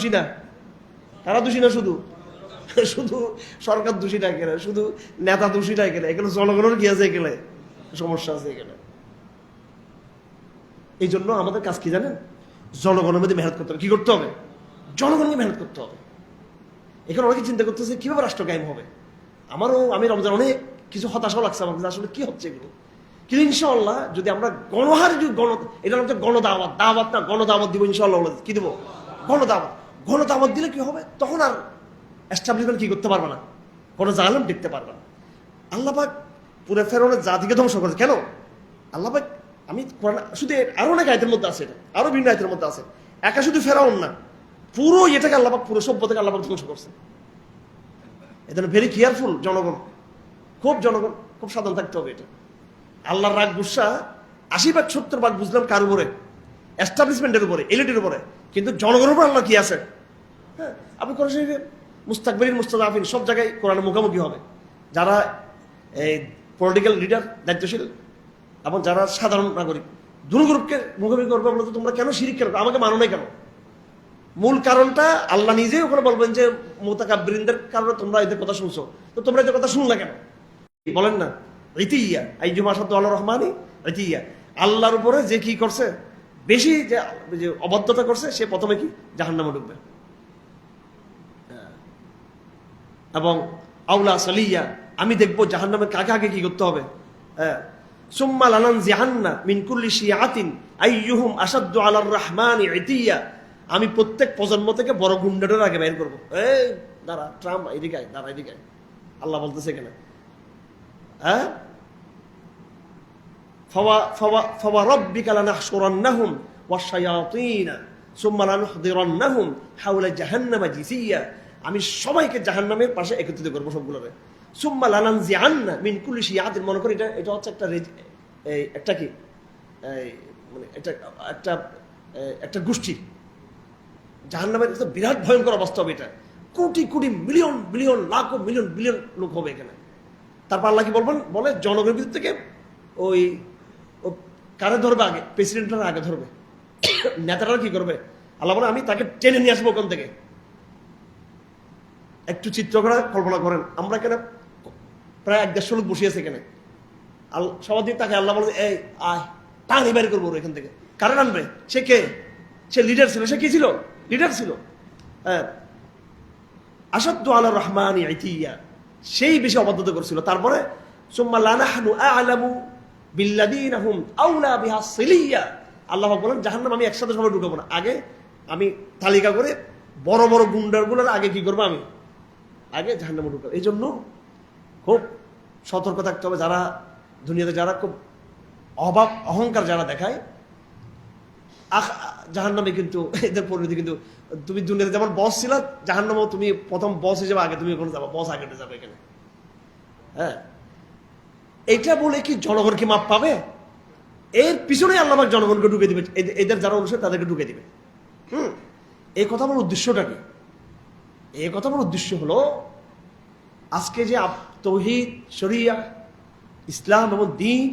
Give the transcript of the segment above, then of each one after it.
দোষী না? তারা দোষী না? শুধু শুধু সরকার দোষী না এখানে, শুধু নেতা দোষী না এখানে, এখানে জনগণের কি আছে, এখানে সমস্যা আছে এখানে। এই জন্য আমাদের কাজ কি জানেন? জনগণের মধ্যে মেহনত করতে হবে। কি করতে হবে? জনগণকে মেহনত করতে হবে। এখানে অনেকে চিন্তা করতেছে কিভাবে রাষ্ট্র কায়েম হবে। আমি রমজান অনেক কিছু হতাশাও লাগছে আমার কাছে, আসলে কি হচ্ছে এগুলো। কিন্তু ইনশাআল্লাহ যদি আমরা এটা হচ্ছে গণদাওয়াত, দাওয়াত না, গণদাওয়াত দিব ইনশাআল্লাহ। কি দিব? গণদাওয়াত। গণদাওয়াত দিলে কি হবে? তখন আর এস্টাবলিশমেন্ট কি করতে পারবে না, কোনো জালেম দেখতে পারবে না। আল্লাহ পাক পুরো ফেরাউনের জাতিকে ধ্বংস করেছে। কেন? আল্লাহ পাক, আমি কোরআন শুধু আরো অনেক আয়াতের মধ্যে আছে, এটা আরো বিভিন্ন আয়াতের মধ্যে আছে, একা শুধু ফেরাউন না, পুরো এটাকে আল্লাহ পাক, পুরো সভ্যতাকে আল্লাহ পাক ধ্বংস করছে। এজন্য ভেরি কেয়ারফুল জনগণ, খুব সাবধান থাকতে হবে। এটা আল্লাহর রাগ গুসা 80-70 বুঝলাম কার উপরে? এস্টাবলিশমেন্টের উপরে, এলিটের উপরে। কিন্তু জনগণের উপর আল্লাহ কি আছে? হ্যাঁ, আপনি কোরআন শরীফে মুস্তাকবিরিন মুস্তাদাফিন সব জায়গায় কোরআনের মুখোমুখি হবে। যারা এই পলিটিক্যাল লিডার, দায়িত্বশীল, এবং যারা সাধারণ নাগরিক, দুটো গ্রুপকে মুখোমুখি করবে। বলতো তোমরা কেন শিরিক কেন, আমাকে মানো নাই কেন? মূল কারণটা আল্লাহ নিজেই ওখানে বলবেন যে মুতাকাব্বিরিনদের কারণে তোমরা এদের কথা শুনছো, তো তোমরা এদের কথা শুনলা কেন? বলেন না ইতিয়া আইজুমা শব্দ আল্লাহ রহমানি ইতিয়া, আল্লাহর উপরে যে কি করছে, বেশি যে অবাধ্যতা করছে, সে প্রথমে কি জাহান্নামে ঢুকবে। এবং আউলা সালিয়া, আমি দেখবো জাহান্নামে কাকে আগে কি করতে হবে। সুম্মা লানানজিআন্না মিন কুল্লি শিয়াতিন আইয়ুহুম আশাদ্দু আলার রহমানি ইতিয়া, আমি প্রত্যেক প্রজন্ম থেকে বড় গুন্ডাদের আগে বের করবো। এই দাঁড়া, ট্রাম্প এদিকে আয়, দাঁড়া এদিকে আয়, আল্লাহ বলতেছে এখানে। হ্যাঁ, ফাওয়ারাব্বিকা লানাহশুরান্নাহুম ওয়াশ-শায়াতিনা সুম্মা লানুহদিরান্নাহুম হাওলা জাহান্নামা জিসিয়া, আমি সবাইকে জাহান্নামের পাশে একত্রিত করবো সবগুলোরে। সুম্মা লানানজিআন্না মিন কুল্লি শিয়াতিন, মনে করি এটা হচ্ছে একটা কি মানে একটা গোষ্ঠী। জাহান্নামের বিরাট ভয়ঙ্কর অবস্থা হবে। এটা crore crore million billion lakh million billion লোক হবে এখানে। তারপর আল্লাহ কি বলবেন? বলে জনগণের ভিতর থেকে ওই কারে ধরবে আগে? প্রেসিডেন্টরা আগে ধরবে। নেতারা কি করবে? আল্লাহ বলে আমি তাকে টেনে নিয়ে আসবো ওখান থেকে। একটু চিত্র করে কল্পনা করেন, আমরা এখানে প্রায় 1-150 লোক বসিয়েছে এখানে। সবার দিকে তাকে আল্লাহ বলে এই আয়, টানি বাইর করবো এখান থেকে। কারণ আনবে? সে কে? সে লিডার ছিল। সে কি ছিল? লিডার ছিল। হ্যাঁ, আশাদ্দু আলার রহমানি ইতিয়া, সেই বেশি অবাধ্যতা করছিল। তারপরে সুম্মা লানাহনু আ'লামু বিল্লাযীনা হুম আওলা বিহা সিলিয়া, আল্লাহ বলেন জাহান্নাম আমি একসাথে সবাই ঢুকাবো না, আগে আমি তালিকা করে বড় বড় গুন্ডারগুলোর আগে কি করবো? আমি আগে জাহান্নামে ঢুকাবো। এই জন্য খুব সতর্ক থাকতে হবে। যারা দুনিয়াতে যারা খুব অহংকার যারা দেখায়, জাহান্নামে কিন্তু এদের পরিণতি কিন্তু, তুমি দুনিয়াতে যেমন বস ছিল, জাহান্নামেও তুমি প্রথম বস হিসেবে আগে তুমি ওখানে যাবো, বস আগে যাবে এখানে। হ্যাঁ, এইটা বলে কি জনগণ কি মাপ পাবে? এর পিছনে আল্লাহ পাক জনগণকে ঢুকে দিবে, এদের যারা অনুসারী তাদেরকে ঢুকে দিবে। এই কথা আমার উদ্দেশ্যটা কি? এই কথা আমার উদ্দেশ্য হলো আজকে যে তাওহীদ, শরিয়া, ইসলাম এবং দ্বীন,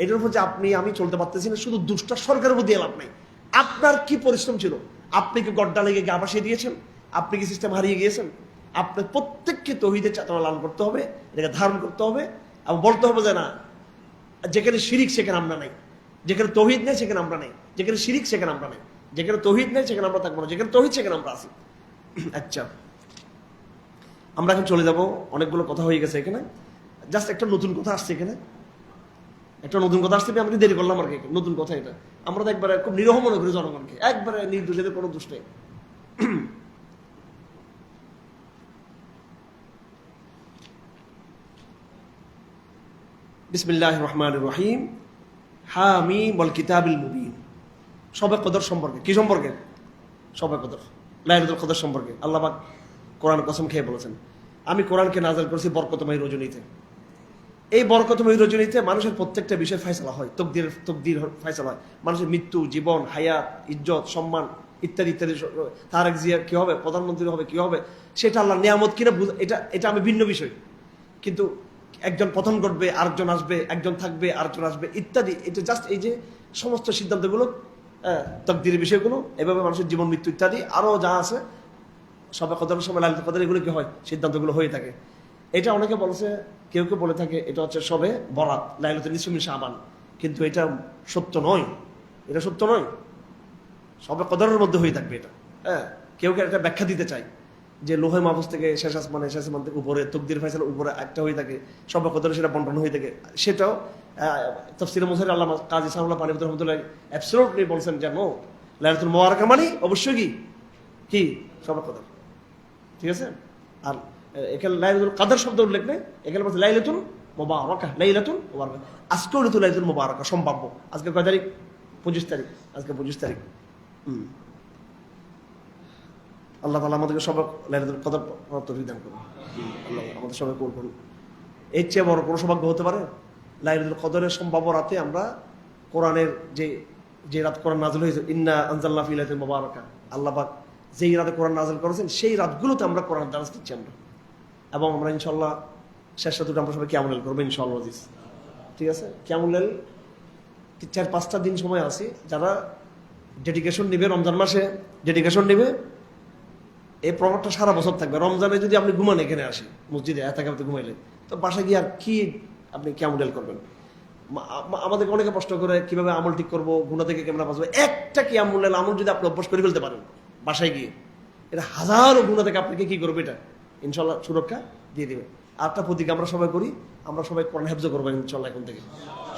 এটার উপর যে আমি চলতে পারতেছি না, শুধু দুষ্ট সরকারের উপর দিয়ে লাভ নাই। আপনার কি পরিশ্রম ছিল? আপনি কি গড্ডা লেগে গা ভাসিয়ে দিয়েছেন? আপনি কি সিস্টেম হারিয়ে গিয়েছেন? আপনার প্রত্যেককে তাওহীদের চেতনা লালন করতে হবে, এটাকে ধারণ করতে হবে এবং বলতে হবে যে না, যেখানে শিরিক সেখানে আমরা নাই, যেখানে তাওহীদ নেই সেখানে আমরা নাই, যেখানে শিরিক সেখানে আমরা নাই, যেখানে তাওহীদ নেই সেখানে আমরা থাকবো না, যেখানে তাওহীদ সেখানে আমরা আছি। আচ্ছা, আমরা এখন চলে যাব। অনেকগুলো কথা হয়ে গেছে এখানে, জাস্ট একটা নতুন কথা আসছে এখানে, একটা নতুন কথা আসছে। আমি দেরি করলাম আর কি, নতুন কথা এটা। আমরা তো একবারে খুব নিরহ মনে করি জনগণকে, একবারে নির্দোষ, এদের কোনো দোষ নেই। বিসমিল্লাহির রহমানির রহিম। হামিম ওয়াল কিতাবিল মুবিন। শবে কদর সম্পর্কে। কি সম্পর্কে? শবে কদর, লাইলাতুল কদর সম্পর্কে আল্লাহ পাক কোরআন কসম খেয়ে বলেছেন, আমি কোরআনকে নাযিল করেছি বরকতময় রজনীতে। এই বরকতময় রজনীতে মানুষের প্রত্যেকটা বিষয় ফয়সালা হয়, তকদির ফয়সালা হয়। মানুষের মৃত্যু, জীবন, হায়াত, ইজ্জত, সম্মান ইত্যাদি ইত্যাদি। তারেক জিয়া কি হবে, প্রধানমন্ত্রী হবে কি হবে, সেটা আল্লাহ নিয়ামত কিনা এটা আমি ভিন্ন বিষয়। কিন্তু একজন প্রথম ঘটবে, আরেকজন আসবে, একজন থাকবে, আরেকজন আসবে ইত্যাদি। এটা জাস্ট এই যে সমস্ত সিদ্ধান্তগুলো তাকদীরের বিষয়গুলো, এভাবে মানুষের জীবন মৃত্যু ইত্যাদি আরো যা আছে সবে কদরের সময় লাইলাতুল কদর এগুলো কি হয়, সিদ্ধান্তগুলো হয়ে থাকে। এটা অনেকে বলেছে, কেউ কেউ বলে থাকে এটা হচ্ছে সবে বরাত, লাইলাতুল নিসফি মিন শাবান, কিন্তু এটা সত্য নয়, এটা সত্য নয়। সবে কদরের মধ্যে হয়ে থাকবে এটা। কেউ কেউ একটা ব্যাখ্যা দিতে চায় যে লোহে মাহফুজ থেকে শেষ আসমানে, শেষ আসমান থেকে উপরে তকদির ফাইসালার উপরে একটা হয়ে থাকে, সবে কদরে সেটা বন্টন হয়ে থাকে। সেটাও তাফসীরে মুজাহির আল্লামা কাজী সানাউল্লাহ পানিপতি রহমাতুল্লাহ অ্যাবসলিউটলি বলছেন যে নো, লাইলাতুল মুবারাকা মানে অবশ্যই কি সবে কদর, ঠিক আছে। আর এখানে লাইলাতুল কদর শব্দ উল্লেখ নেই, এখানে বলছে লাইলাতুল মুবারাকা, লাইলাতুল মুবারাকা। আজকেও লাইলাতুল মুবারাকা সম্ভাব্য। আজকে কয় তারিখ? 25 তারিখ। আজকে 25 তারিখ। আল্লাহ তাআলা আমাদেরকে সবাই লাইলাতুল কদর তৌফিক দান করুন। আল্লাহ আমাদের সবাই কবুল করুন। এর চেয়ে বড় কোনো সৌভাগ্য হতে পারে? লাইলাতুল কদরের সম্ভাব্য রাতে আমরা কোরআনের যে রাত কোরআন নাযিল হয়েছে, ইন্না আনজালনা ফি লাইলাতিল মুবারাকা, আল্লাহ পাক যেই রাতে কোরআন নাযিল করেছেন সেই রাতগুলোতে আমরা কোরআন দারাজ দিচ্ছি আমরা। এবং আমরা ইনশাআল্লাহ শেষ রাতে আমরা সবাই কিয়ামুল লাইল করবো ইনশাআল্লাহ আজিজ, ঠিক আছে। কিয়ামুল লাইল 4-5টা দিন সময় আছে, যারা ডেডিকেশন নেবে রমজান মাসে, ডেডিকেশন নেবে, এই প্রভাবটা সারা বছর থাকবে। রমজানে যদি আপনি ঘুমান এখানে আসি মসজিদে এতেকাফে ঘুমাইলে, তো বাসায় গিয়ে আর কি আপনি কিয়ামুল লাইল করবেন? আমাদেরকে অনেকে প্রশ্ন করে কিভাবে আমল ঠিক করবো, গুনাহ থেকে কেমন বাঁচবো। একটা কিয়ামুল লাইল আমল যদি আপনি অভ্যাস করে ফেলতে পারেন বাসায় গিয়ে, এটা হাজারো গুনাহ থেকে আপনাকে কি করবে, এটা ইনশাল্লাহ সুরক্ষা দিয়ে দেবে। আরেকটা প্রতিজ্ঞা আমরা সবাই করি, আমরা সবাই কোরআন হেফজ করবো ইনশাল্লাহ। এখন থেকে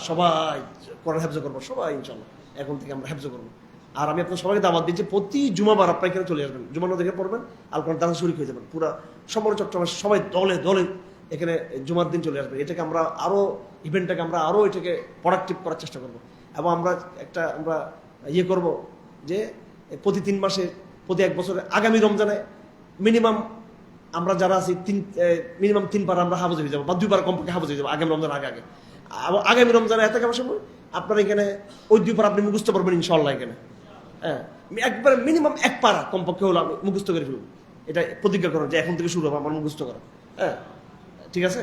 সবাই কোরআন হেফজ করবো, সবাই ইনশাল্লাহ এখন থেকে আমরা হেফজ করবো। আর আমি আপনার সবাইকে দাওয়াত দিচ্ছি, প্রতি জুমাবার আপনার এখানে চলে আসবেন, জুমার থেকে পড়বেন, আল কোরআন দাঁড়া শরীক হয়ে যাবেন। পুরা সমগ্র চট্টগ্রামের সবাই দলে দলে এখানে জুমার দিন চলে আসবে। এটাকে আমরা আরো ইভেন্টটাকে আমরা আরো এটাকে প্রোডাক্টিভ করার চেষ্টা করবো। এবং আমরা ইয়ে করব যে প্রতি 3 মাসে, প্রতি 1 বছরে আগামী রমজানে মিনিমাম আমরা যারা আছি মিনিমাম 3 বার আমরা হাফেজ হয়ে যাবো, বা 2 বার কমপক্ষে হাফেজ হয়ে যাবো আগামী রমজান আগে। আগামী রমজানে এতেকাফের সময় আপনার এখানে ওই 2 বার আপনি মুখস্থ পারবেন ইনশাআল্লাহ। এখানে একবার মিনিমাম 1 পারা কমপক্ষে হলো আমি মুখস্থ করে ফেলবো। এটা প্রতিজ্ঞা করো যে এখন থেকে শুরু হবে আমার মুখস্থ করা, ঠিক আছে।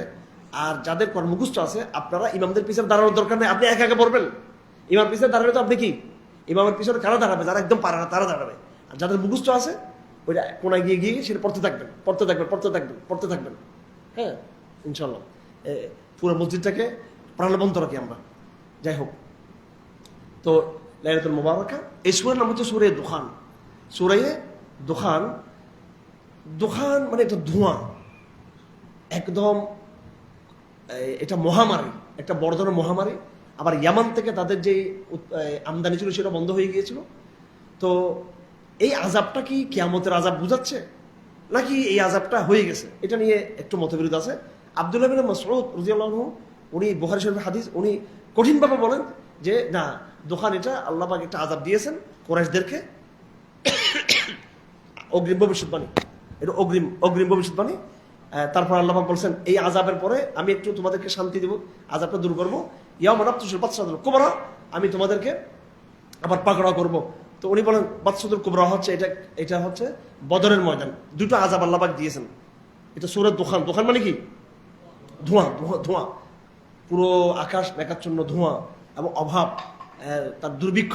আর যাদের মুখস্থ আছে, আপনারা ইমামদের পিছনে দাঁড়ানোর দরকার নেই, আপনি একা পড়বেন। ইমাম পিছনে দাঁড়ালে তো আপনি কি, ইমামের পিছনে কারা দাঁড়াবে? যারা একদম পারে না তারা দাঁড়াবে। আর যাদের মুখস্থ আছে ওইটা কোনায় গিয়ে গিয়ে সেটা পড়তে থাকবেন। হ্যাঁ ইনশাল্লাহ পুরো মসজিদটাকে প্রাণবন্ত রাখি আমরা। যাই হোক, তো লাইলাতুল মুবারাকা, এই সূরার নাম হচ্ছে সূরা দুখান। সূরা দুখান মানে এটা ধোঁয়া, একদম এটা মহামারী, একটা বড় ধরনের মহামারী। আবার ইয়ামান থেকে তাদের যে আমদানি ছিল সেটা বন্ধ হয়ে গিয়েছিল। তো এই আযাবটা কি কিয়ামতের আযাব বুঝাচ্ছে, নাকি এই আযাবটা হয়ে গেছে, এটা নিয়ে একটু মতবিরোধ আছে। আব্দুল্লাহ বিন মাসউদ রাদিয়াল্লাহু আনহু, উনি বুখারী শরীফের হাদিস, উনি কঠিনভাবে বলেন যে না, দোকান এটা আল্লাহ পাক একটা আযাব দিয়েছেন কুরাইশদেরকে, অগ্রিম ভবিষ্যৎবাণী, এটা অগ্রিম ভবিষ্যৎবাণী। তারপর আল্লাহ পাক বলছেন এই আযাবের পরে আমি একটু তোমাদেরকে শান্তি দেব, আযাবটা দূর করবো। ইয়াউমা নাবতুশুল বাতশাতুল কুবরা, আমি তোমাদেরকে আবার পাকড়াও করবো। তো উনি বলেন বাতশাতুল কুবরা হচ্ছে এটা হচ্ছে বদরের ময়দান। 2টা আযাব আল্লাহ পাক দিয়েছেন। এটা সূরা দুখান, দুখান মানে কি? ধোঁয়া, পুরো আকাশ মেঘাচ্ছন্ন ধোঁয়া এবং অভাব, তার দুর্ভিক্ষ,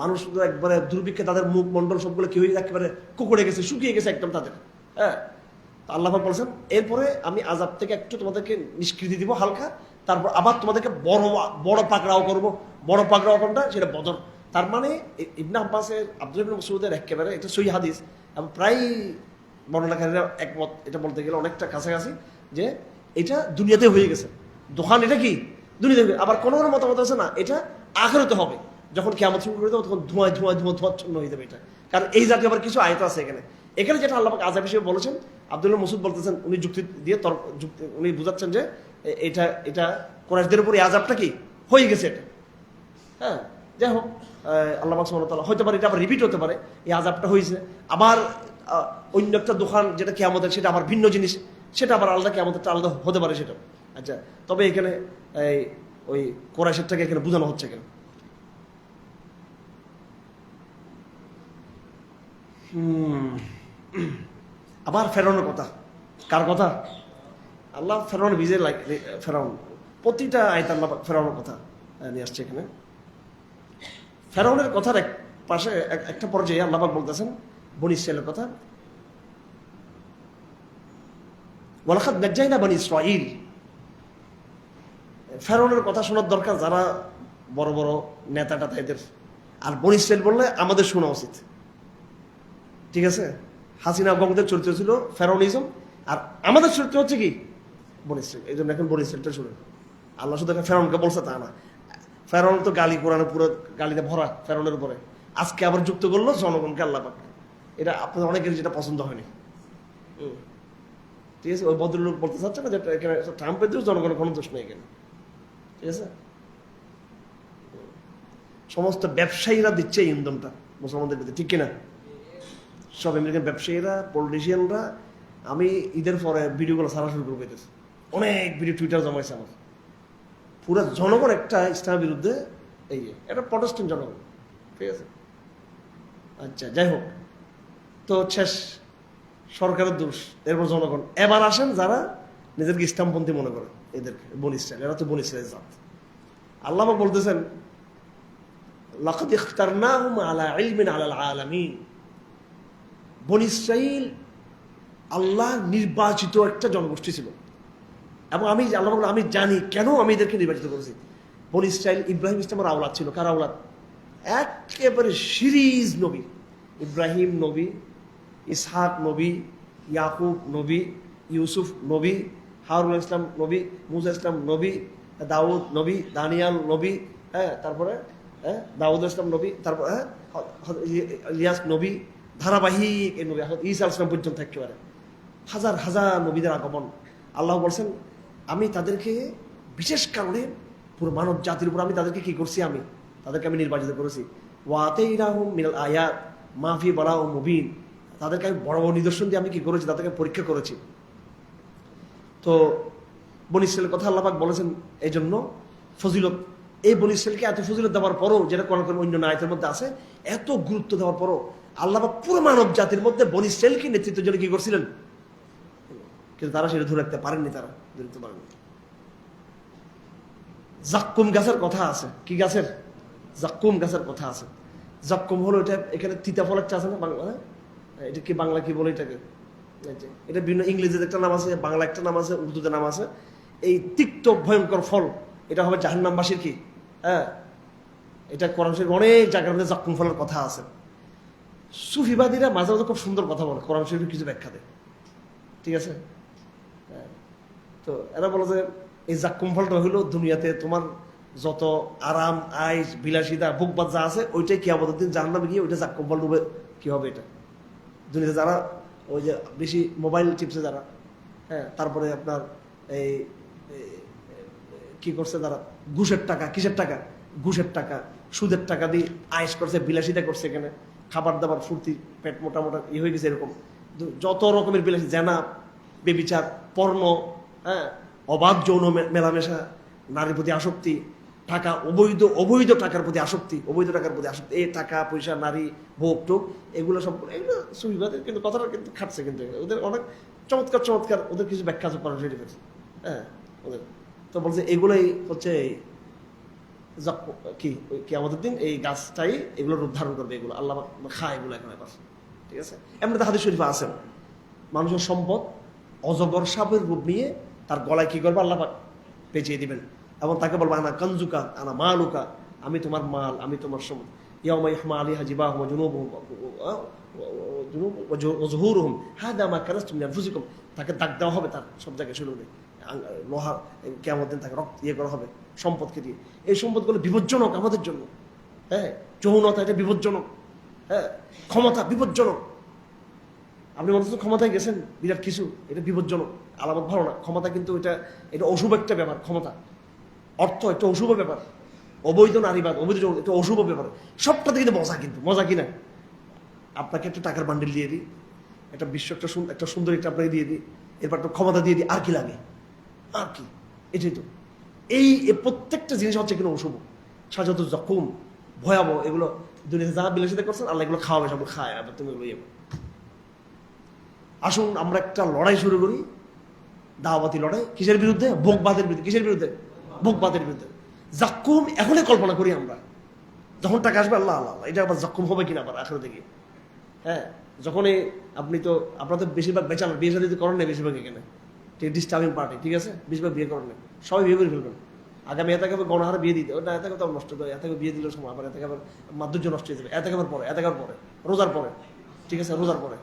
মানুষ একবারে দুর্ভিক্ষে তাদের মুখ মন্ডল সবগুলো কি হয়ে একেবারে কুকুরে গেছে, শুকিয়ে গেছে একদম তাদের। আল্লাহ পাক বলছেন এরপরে আমি আযাব থেকে একটু তোমাদেরকে নিষ্কৃতি দিব হালকা, তারপর আবার তোমাদেরকে বড় পাকড়াও করবো। বড় পাকড়াও কোনটা? সেটা বদর। তার মানে ইবনে আব্বাসের, আব্দুল্লাহ ইবনে মাসউদের একেবারে এটা সহিহ হাদিস এবং প্রায় বর্ণনাকারীরা একমত, এটা বলতে গেলে অনেকটা কাছাকাছি, যে এটা দুনিয়াতে হয়ে গেছে। দোকান এটা কি দুনিয়াতে। আবার কোনো মতামত আছে না এটা আখিরাতে হবে, যখন কিয়ামত শুরু করে দেবো তখন ধোঁয়াচ্ছন্ন হয়ে যাবে এটা। কারণ এই জাতীয় আবার কিছু আয়াত আছে এখানে যেটা আল্লাহ পাক আযাব হিসেবে বলেছেন। আব্দুল্লাহ মাসউদ বলতেছেন, উনি যুক্তি দিয়ে উনি বুঝাচ্ছেন যে এটা কুরাইশদের উপর এই আযাবটা কি হয়ে গেছে এটা। যাই হোক, আল্লাহ পাক সুবহানাহু ওয়া তাআলা হয়তো পারে এটা আবার রিপিট হতে পারে, এই আযাবটা হয়েছে। আবার অন্য একটা দোকান যেটা কিয়ামতের, সেটা আবার ভিন্ন জিনিস, সেটা আবার আলাদা, কিয়ামতেরটা আলাদা হতে পারে সেটা। আচ্ছা, তবে এখানে ওই কুরাইশটাকে এখানে বোঝানো হচ্ছে এখানে। আবার ফেরাউনের কথা। কার কথা? আল্লাহ ফেরাউন ভিজে ফেরাউন, প্রতিটা আয়াতে আল্লাহ ফেরাউনের কথা নিয়ে আসছে এখানে। ফেরাউনের কথার পাশে একটা পর্যায়ে আল্লাহ পাক বলতেছেন বনী ইসরাঈলের কথা, ওয়ালাকাদ নাজ্জাইনা বনী ইসরাঈল। ফেরাউনের কথা শোনার দরকার যারা বড় বড় নেতা টাতা এদের, আর বনী ইসরাঈল বললে আমাদের শোনা উচিত। ঠিক আছে, হাসিনা বঙ্গদের চরিত্র ছিল ফেরাউনিজম, আর আমাদের চরিত্র হচ্ছে কি বনী ইসরাঈল। এই জন্য এখন বনী ইসরাঈলটা শুনেন। আল্লাহ শুধু ফেরাউনকে বলছে তা না, ফেরাউন তো গালি কোরআনে পুরো গালিতে ভরা ফেরাউনের উপরে, আজকে আবার যুক্ত করলো জনগণকে আল্লাহ পাক। এটা আপনাদের অনেকের যেটা পছন্দ হয়নি। ঠিক আছে, ওই ভদ্রলোক বলতে চাচ্ছে না যে এখানে ট্রাম্পের দোষ, জনগণের কোনো দোষ নেই এখানে। ঠিক আছে, সমস্ত ব্যবসায়ীরা দিচ্ছে এই ইন্ধনটা মুসলমানদের বিরুদ্ধে, ঠিক কিনা? সব আমেরিকান ব্যবসায়ীরা, পলিটিশিয়ানরা। আমি ঈদের পরে ভিডিওগুলো সারা শুরু করে পেতেছি, অনেক ভিডিও টুইটার জমাইছে আমার। পুরো জনগণ একটা ইসলামের বিরুদ্ধে, এই এটা প্রটেস্ট্যান্ট জনগণ। ঠিক আছে, আচ্ছা যাই হোক, তো শেষ সরকারের দোষ, এরপর জনগণ। এবার আসেন যারা নিজেদেরকে ইসলামপন্থী মনে করে, এদেরকে বনী ইসরাঈল, এরা তো বনী ইসরাঈল জাত। আল্লাহ পাক বলতেছেন লাকাদ ইখতারনাহুম আলা ইলমিন আলাল আলামিন। বনী ইসরাঈল আল্লাহ নির্বাচিত একটা জনগোষ্ঠী ছিল, এবং আমি আল্লাহ বলেন আমি জানি কেন আমি এদেরকে নির্বাচিত করেছি। বনী ইসরাঈল ইব্রাহিম ইসলামের আওলাদ ছিল। কার আওলাদ? একেবারে সিরিজ নবী। ইব্রাহিম নবী, ইসহাক নবী, ইয়াকুব নবী, ইউসুফ নবী, হারুন ইসলাম নবী, মুসা ইসলাম নবী, দাউদ নবী, দানিয়াল নবী, হ্যাঁ, তারপরে দাউদ ইসলাম নবী, তারপর ইলিয়াস নবী, ধারাবাহিক এই নবী ঈসা ইসলাম পর্যন্ত একেবারে হাজার হাজার নবীদের আগমন। আল্লাহ বলছেন আমি তাদেরকে বিশেষ কারণে পুরো মানব জাতির উপর আমি তাদেরকে কি করছি, আমি তাদেরকে আমি নির্বাচিত করেছি। ওয়াতাইনাহুম মিনাল আয়াত মা ফি বালাউম মুবিন। তাদেরকে আমি বড় বড় নিদর্শন দিয়ে আমি কি করেছি, তাদেরকে পরীক্ষা করেছি। তো বনী ইসরাঈলের কথা আল্লাহ পাক বলেছেন এই জন্য ফজিলত। এই বনী ইসরাঈলকে এত ফজিলত দেওয়ার পরও, যেটা কোরআন অন্য আয়াতের মধ্যে আছে, এত গুরুত্ব দেওয়ার পরও আল্লাহ পাক পুরো মানব জাতির মধ্যে বনী ইসরাঈলকে নেতৃত্বের জন্য কি করছিলেন, কিন্তু তারা সেটা ধরে রাখতে পারেননি, তারা ধরে রাখতে পারেননি। জাক্কুম গাছের কথা আছে। কি গাছের? জাক্কুম গাছের কথা আছে। জাক্কুম হলো এটা, এখানে তিতা ফলের চা আছে না বাংলা, এটা কি বাংলা কি বলে এটাকে? এটা বিভিন্ন ইংরেজিতে একটা নাম আছে, বাংলা একটা নাম আছে, উর্দুতে নাম আছে। এই তিক্ত ভয়ঙ্কর ফল, এটা হবে জাহান্নামবাসীর কি, হ্যাঁ। এটা কোরআন শরীফে অনেক জায়গার মধ্যে জাক্কুম ফলের কথা আছে। সুফিবাদীরা মাঝে মাঝে খুব সুন্দর কথা বলে, কোরআন শরীফের কিছু ব্যাখ্যা দেয়। ঠিক আছে, তো এরা বলে যে এই জাক্কুম ফলটা হইলো দুনিয়াতে তোমার যত আরাম আইস বিলাসিতা বুকবাদ যা আছে, ওইটাই কিয়ামতের দিন জাহান্নামে গিয়ে ওইটা জাক্কুম ফল ডুবে কি হবে। এটা দুনিয়াতে যারা ওই যে বেশি মোবাইল টিপছে যারা, হ্যাঁ, তারপরে আপনার এই কি করছে যারা, ঘুষের টাকা, কিসের টাকা, ঘুষের টাকা, সুদের টাকা দিয়ে আয়েস করছে, বিলাসিতা করছে, এখানে খাবার দাবার ফুর্তি, পেট মোটা মোটা হয়ে গেছে, এরকম যত রকমের বিলাসী, জানা, বেবিচার, পর্ণ, হ্যাঁ, অবাধ যৌন মেলামেশা, নারীর প্রতি আসক্তি, টাকা, অবৈধ টাকার প্রতি আসক্তি, অবৈধ টাকার প্রতি আসক্তি, এই টাকা পয়সা, নারী, ভোগ টোগ, এগুলো সব, এগুলো সুবিধাদের, কিন্তু কথাটা কিন্তু খাটছে, কিন্তু ওদের অনেক চমৎকার চমৎকার ওদের কিছু ব্যাখ্যা আছে করা রেডি পেয়েছে, হ্যাঁ, ওদের তো বলছে এগুলোই হচ্ছে কি আমাদের দিন এই গাছটাই এগুলো রূপ ধারণ করবে, এগুলো আল্লাহ খায় এগুলো এখন এবার। ঠিক আছে, এমনিতে হাদিস শরীফে আছে মানুষের সম্পদ অজগর সাপের রূপ নিয়ে তার গলায় কি করবে আল্লাহ পেঁচিয়ে দিবেন, এবং তাকে বলবো আনা কানজুকা আনা মালুকা, আমি তোমার মাল, আমি তোমার সম্পদ। ইয়াউমা ইহমা আলিহা জিবাহুম ওয়া জুনুবুহুম ওয়া যুহুরুহুম হাদা মা কানাসতুম লিআনফুসিকুম। তাকে দাগ দেওয়া হবে, তার সব জায়গায় শুরু হবে, লোহা কিয়ামতের দিন তাকে রক্ত করা হবে সম্পদকে দিয়ে। এই সম্পদগুলো বিপজ্জনক আমাদের জন্য, হ্যাঁ, যৌনতা এটা বিপজ্জনক, হ্যাঁ, ক্ষমতা বিপজ্জনক। আপনি মনে হচ্ছে ক্ষমতায় গেছেন বিরাট কিছু, এটা বিপজ্জনক আলামত, ভালো না। ক্ষমতা কিন্তু এটা অশুভ একটা ব্যাপার। ক্ষমতা, অর্থ একটা অশুভ ব্যাপার, অবৈধ নারীবাদ, অবৈধ একটা অশুভ ব্যাপার। সবটাতে কিন্তু মজা, কিন্তু মজা কিনা, আপনাকে একটা টাকার বান্ডিল দিয়ে দিই, একটা বিশ্ব একটা সুন্দর একটা আপনাকে দিয়ে দিই, এরপর একটা ক্ষমতা দিয়ে দিই, আর কি লাগে, আর কি, এটাই তো। এই প্রত্যেকটা জিনিস হচ্ছে কিন্তু অশুভ, সাজাত জখম, ভয়াবহ। এগুলো দুনিয়াতে যা বিলাসিতা করছেন আল্লাহ এগুলো খাওয়াবে, সব খায়, আবার তুমি এগুলো ইয়ে। আসুন আমরা একটা লড়াই শুরু করি, দাওয়াতি লড়াই। কিসের বিরুদ্ধে? ভোগবাদের বিরুদ্ধে। কিসের বিরুদ্ধে? ভোগবাদের বিরুদ্ধে। জাক্কুম এখনই কল্পনা করি আমরা, যখন টাকা আসবে আল্লাহ আল্লাহ এটা আবার জখম হবে কিনা আবার আখেরাতে গিয়ে। হ্যাঁ, যখনই আপনি তো আপনার তো বেশিরভাগ বেচালার বিয়ে শাদী করেন না বেশিরভাগ এখানে, ঠিক ডিস্টার্বিং পার্টি, ঠিক আছে, বেশিরভাগ বিয়ে করেন না, সবাই বিয়ে করে ফেলবেন। আগামী এতাকে গণহারে বিয়ে দিতে ওটা এতাকে তো নষ্ট করে, এতাকে বিয়ে দিলে সময় আবার এতাকে আবার মাধুর্য নষ্ট হয়ে যাবে, এতাকাবার পরে রোজার পরে, ঠিক আছে, রোজার পরে।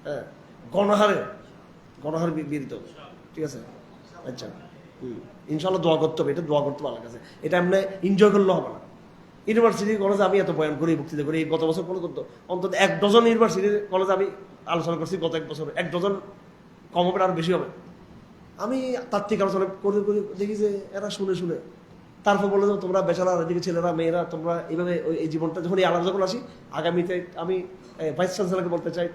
হ্যাঁ, গণহারে বিয়ে দিতে হবে, ঠিক আছে। আচ্ছা, ইনশাল্লাহ দোয়া করতে হবে, এটা দোয়া করতে হবে আল্লাহর কাছে, এটা এমনি এনজয় করলে হবে না। ইউনিভার্সিটি কলেজে আমি এত বয়ান করি, বক্তৃতা করি, গত বছর কোনো করতো অন্তত 1 ডজন ইউনিভার্সিটির কলেজে আমি আলোচনা করছি গত 1 বছর, 1 ডজন কম হবে আরো বেশি হবে। আমি তাত্ত্বিক আলোচনা করে দেখি যে এরা শুনে তারপর বলে যে তোমরা বেচারা এদিকে ছেলেরা মেয়েরা তোমরা এইভাবে এই জীবনটা যখন এই আলাদা যখন আসি, আগামীতে আমি ভাইস চ্যান্সেলরকে বলতে চাই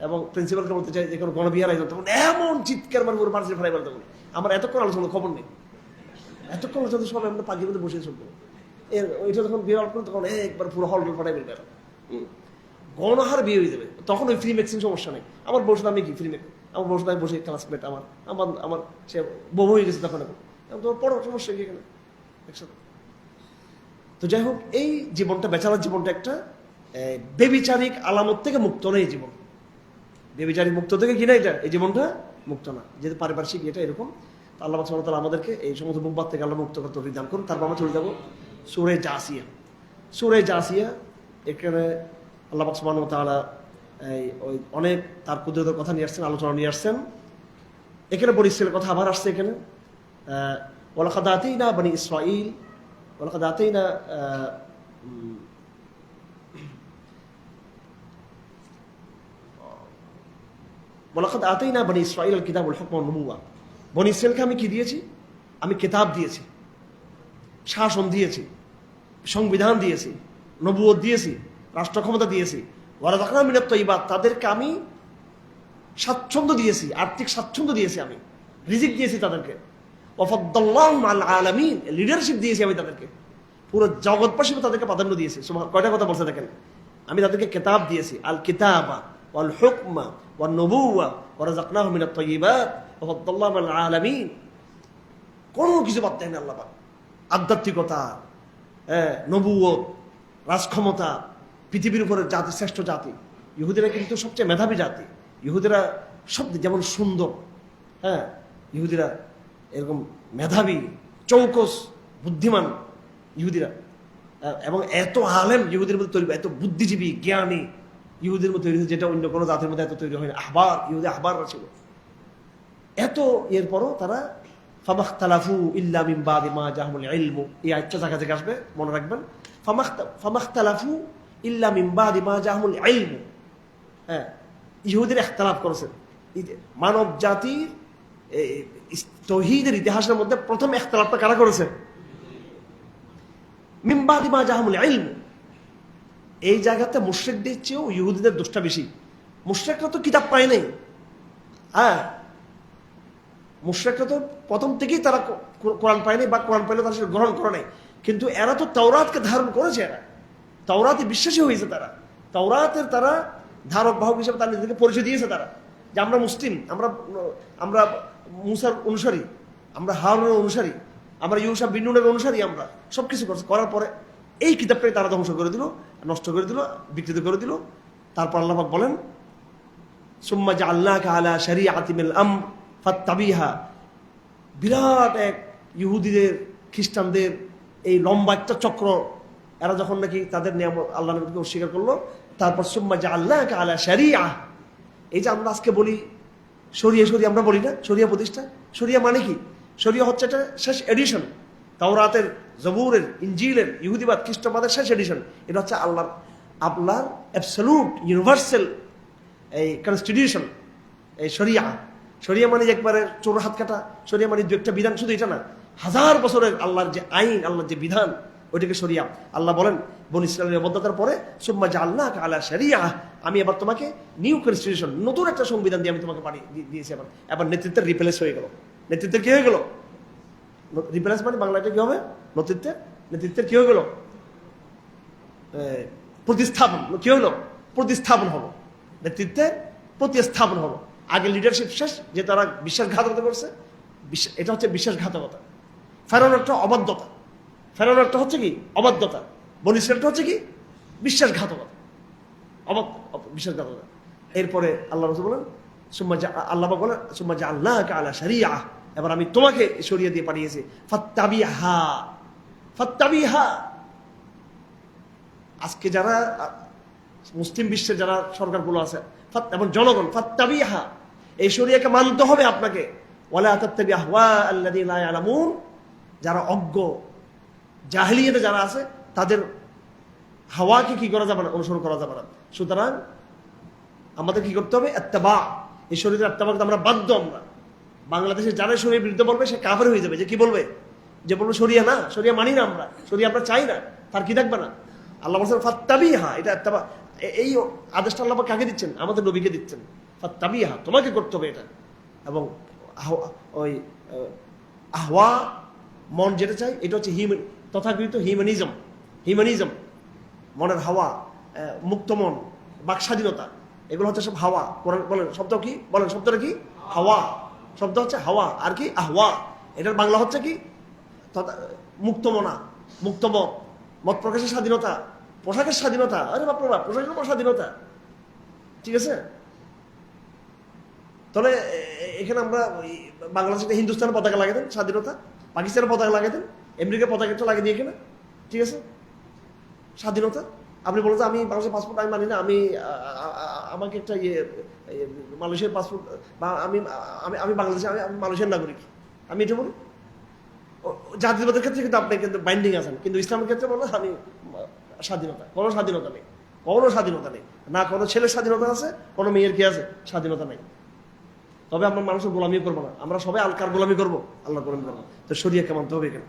এবং প্রিন্সিপালকে বলতে চাই যে কোনো গণবিহার আয়োজন, তখন এমন চিৎকার মারবো মার্চে ফেলাই বলে, তখন আমার এতক্ষণ আলোচনা খবর নেই, এতক্ষণ আলোচনা সব আমরা পাখির মধ্যে বসে শুনবো। ওইটা যখন বিয়ে করবো তখন একবার পুরো হল ফাটাই ফেলবে, গণহার বিয়ে হয়ে যাবে, তখন ওই ফ্রি ম্যাক্সিং সমস্যা নেই। আমার বউর সাথে আমি কি ফ্রি ম্যাক্স, আমার বউর সাথে আমি বসে ক্লাসমেট, আমার সে বউ হয়ে গেছে তখন, এখন তোমার পড়ার সমস্যা কি এখানে একসাথে। তো যাই হোক, এই জীবনটা বেচারার জীবনটা একটা বেবিচারিক আলামত থেকে মুক্ত নয় এই জীবন, বেবিচারিক মুক্ত থেকে কিনা এটা এই জীবনটা মুক্ত না, যেহেতু পারিপার্শ্বিক এটা এরকম। আল্লাহ সুবহানাহু ওয়া তাআলা আমাদেরকে এই সমস্ত মুখবাদ থেকে আল্লাহ মুক্ত করতে তৌফিক দান করুন। তারপর আমরা চলে যাবো সূরা জাসিয়া। সূরা জাসিয়া, এখানে আল্লাহ সুবহানাহু ওয়া তাআলা ওই অনেক তার কুদরতের কথা নিয়ে আসছেন, আলোচনা নিয়ে আসছেন। এখানে বনী ইসরাঈলের কথা আবার আসছে এখানে, ওয়ালাকাদ আতাইনা বনী ইসরাঈল, ওয়ালাকাদ আতাইনা ওয়ালাকাদ আতাইনা বনী ইসরাঈল আল কিতাব ওয়াল হুকম ওয়ান নুবুওয়া। বনী ইসরাঈলকে আমি কি দিয়েছি? আমি কিতাব দিয়েছি, শাসন দিয়েছি, সংবিধান দিয়েছি, নবুয়ত দিয়েছি, রাষ্ট্র ক্ষমতা দিয়েছি। ওয়ারাযাকনাহুম মিনাত তাইয়্যিবাত, তাদেরকে আমি স্বাচ্ছন্দ্য দিয়েছি, আর্থিক স্বাচ্ছন্দ্য দিয়েছি, আমি রিজিক দিয়েছি তাদেরকে। ওয়াফাদ্দালনাহুম আলাল আলামিন, লিডারশিপ দিয়েছি আমি তাদেরকে, পুরো জগৎবাসী তাদেরকে প্রাধান্য দিয়েছি। কয়টা কথা বলছে দেখেন, আমি তাদেরকে কিতাব দিয়েছি, আল কিতাবা ওয়াল হুকমা ওয়ান নবুওয়া ওয়ারাযাকনাহুম মিনাত তাইয়্যিবাত ওয়াফাদ্দালনাহুম আলাল আলামিন। কোনো কিছু বাদ দেয়নি আল্লাহ পাক। আধ্যাত্মিকতা, নবুয়ত, রাজক্ষমতা, পৃথিবীর উপরে জাতি, শ্রেষ্ঠ জাতি। ইহুদিরা কিন্তু সবচেয়ে মেধাবী জাতি। ইহুদিরা সব যেমন সুন্দর, হ্যাঁ, ইহুদিরা এরকম মেধাবী, চৌকস, বুদ্ধিমান ইহুদিরা, এবং এত আলেম ইহুদির মধ্যে তৈরি, এত বুদ্ধিজীবী, জ্ঞানী ইহুদির মধ্যে তৈরি, যেটা অন্য কোনো জাতির মধ্যে এত তৈরি হয়নি। আহবার, ইহুদি আহবাররা ছিল এত। এরপরও তারা ফামাখতালাফু ইল্লা মিন বাদি মা জাহুল ইলমু, এই আয়াতটা জায়গা জায়গা আসবে, মনে রাখবেন। ফামাখতালাফু ইল্লা মিন বাদি মা জাহুল ইলমু। হ্যাঁ, ইহুদিরা ইখতিলাফ করেছেন। মানব জাতির তাওহীদের ইতিহাসের মধ্যে প্রথম ইখতিলাফটা কারা করেছে? মিন বাদি মা জাহুল ইলমু। এই জায়গাতে মুশরিকদের চেয়েও ইহুদিদের দোষটা বেশি। মুশরিকরা তো কিতাব পায় নাই, হ্যাঁ, মুশরিকরা তো প্রথম থেকেই তারা কোরআন পায়নি, বা কোরআন পাইলে তারা সেটা গ্রহণ করে নাই। কিন্তু এরা তো তাওরাতকে ধারণ করেছে, এরা তাওরাতে বিশ্বাসী হয়েছে, তারা তাওরাতের তারা ধারক বাহক হিসেবে তারা নিজেদেরকে পরিচয় দিয়েছে, তারা যে আমরা মুসলিম, আমরা মুসার অনুসারী, আমরা হারুনের অনুসারী, আমরা ইউসা বিন নুনের অনুসারী, আমরা সবকিছু করছে। করার পরে এই কিতাবটাই তারা ধ্বংস করে দিল, নষ্ট করে দিল, বিকৃত করে দিল। তারপর আল্লাহ পাক বলেন, সুম্মা জাআলনাকা আলা শারিআতিন মিনাল আমর ফাত্তাবিহা। বিরাট এক ইহুদিদের, খ্রিস্টানদের এই লম্বা একটা চক্র, এরা যখন নাকি তাদের নিয়ামত আল্লাহ নবীকে অস্বীকার করলো, তারপর সুম্মা জাআলনাকা আলা শারিআহ। এই যে আমরা আজকে বলি শরিয়া, আমরা বলি না শরিয়া প্রতিষ্ঠা। শরিয়া মানে কি? শরিয়া হচ্ছে একটা শেষ এডিশন, তাওরাতের, জবুরের, ইনজিলের, ইহুদিবাদ, খ্রিস্টবাদের শেষ এডিশন। এটা হচ্ছে আল্লাহর অ্যাবসলিউট ইউনিভার্সাল এই কনস্টিটিউশন, এই শরিয়া। শরিয়া মানে একবারে চোর হাত কাটা, শরিয়া মানে দু একটা বিধান, শুধু এটা না, 1000 বছরের আল্লাহর যে আইন, আল্লাহর যে বিধান, ওইটাকে শরিয়া। আল্লাহ বলেন বনী ইসরাঈলের নিবদ্ধতার পরে, সুম্মা জাআলনাকা আলা শারিআহ, আমি এবার তোমাকে নিউ কনস্টিটিউশন, নতুন একটা সংবিধান দিয়ে আমি তোমাকে দিয়েছি। এবার নেতৃত্বের রিপ্লেস হয়ে গেল। নেতৃত্বের কি হয়ে গেল? রিপ্লেস মানে বাংলাটা কি হবে? নেতৃত্বের কি হয়ে গেল? প্রতিস্থাপন। কি হলো? প্রতিস্থাপন হলো, নেতৃত্বের প্রতিস্থাপন হলো। আগে লিডারশিপ শেষ, যে তারা বিশ্বাসঘাতকতা করছে, এটা হচ্ছে বিশ্বাসঘাতকতা। ফেরাউনের একটা অবাধ্যতা, ফেরাউনের একটা হচ্ছে কি? অবাধ্যতা। বনী ইসরাঈলটা হচ্ছে কি? বিশ্বাসঘাতকতা, বিশ্বাসঘাতকতা। এরপরে আল্লাহ রাসূল বলেন আল্লাহ বলেন সুম্মা জাআলনাকা আলা শারিআহ, এবার আমি তোমাকে শরিয়া দিয়ে পাঠিয়েছি, ফাত্তাবিহা। ফাত্তাবিহা, আজকে যারা মুসলিম বিশ্বের যারা সরকারগুলো আছে এবং জনগণ, ফাত্তাবিহা, এই শরিয়াকে মানতে হবে আপনাকে। ওয়ালা তাত্তাবি আহওয়া আল্লাযীনা লা ইয়ালামুন, যারা অজ্ঞ জাহেলিয়াতে যারা আছে তাদের হাওয়াকে কি করা যাবে না, অনুসরণ করা যাবে না। সুতরাং আমাদের কি করতে হবে? ইত্তেবা। এই শরীরের ইত্তেবা করতে আমরা বাধ্য। আমরা বাংলাদেশে যারা শরীরের বিরুদ্ধে বলবে সে কাফের হয়ে যাবে। যে কি বলবে? যে বলবে শরিয়া না, শরিয়া মানি না, আমরা শরিয়া আমরা চাই না, তার কি থাকবে না? আল্লাহ বলছেন ফাত্তাবিহা, এটা ইত্তেবা। এই আদেশটা আল্লাহ কাকে দিচ্ছেন? আমাদের নবীকে দিচ্ছেন। ফাত্তাবিহা, তোমাকে করতে হবে এটা। এবং ওই আহওয়া, মন যেটা চাই, এটা হচ্ছে তথাকথিত হিউম্যানিজম, মনের হাওয়া, মুক্ত মন, বাক স্বাধীনতা, এগুলো হচ্ছে সব হাওয়া। বলেন শব্দ কি? বলেন শব্দটা কি? হাওয়া। শব্দ হচ্ছে হাওয়া, আর কি? আহওয়া। এটার বাংলা হচ্ছে কি? মুক্তমনা, মুক্ত মত, মত প্রকাশের স্বাধীনতা, পোশাকের স্বাধীনতা। আরে বাপরা, পোশাকের উপর স্বাধীনতা, ঠিক আছে? তাহলে এখানে আমরা বাংলাদেশে হিন্দুস্তানের পতাকা লাগিয়ে দেন, স্বাধীনতা। পাকিস্তানের পতাকা লাগিয়ে দেন, আমেরিকার পতাকাটা লাগিয়ে দিয়ে এখানে, ঠিক আছে? স্বাধীনতা। আপনি বলেন যে আমি বাংলাদেশের পাসপোর্ট আমি মানি না, আমি আমাকে একটা মালয়েশিয়ার পাসপোর্ট, বা আমি আমি বাংলাদেশে, আমি মালয়েশিয়ার নাগরিক, আমি এটা বলি। জাতীয়তাবাদের ক্ষেত্রে কিন্তু আপনি কিন্তু বাইন্ডিং আছেন, কিন্তু ইসলামের ক্ষেত্রে বলেন আমি স্বাধীনতা। কোনো স্বাধীনতা নেই, কোনো স্বাধীনতা নেই। না কোনো ছেলের স্বাধীনতা আছে, কোনো মেয়ের কি আছে? স্বাধীনতা নেই। তবে আমরা মানুষের গোলামি করবো না, আমরা সবাই আলকার গোলামি করবো, আল্লাহ গোলামি করবো। তো শরিয়াকে মানতে হবে কেন?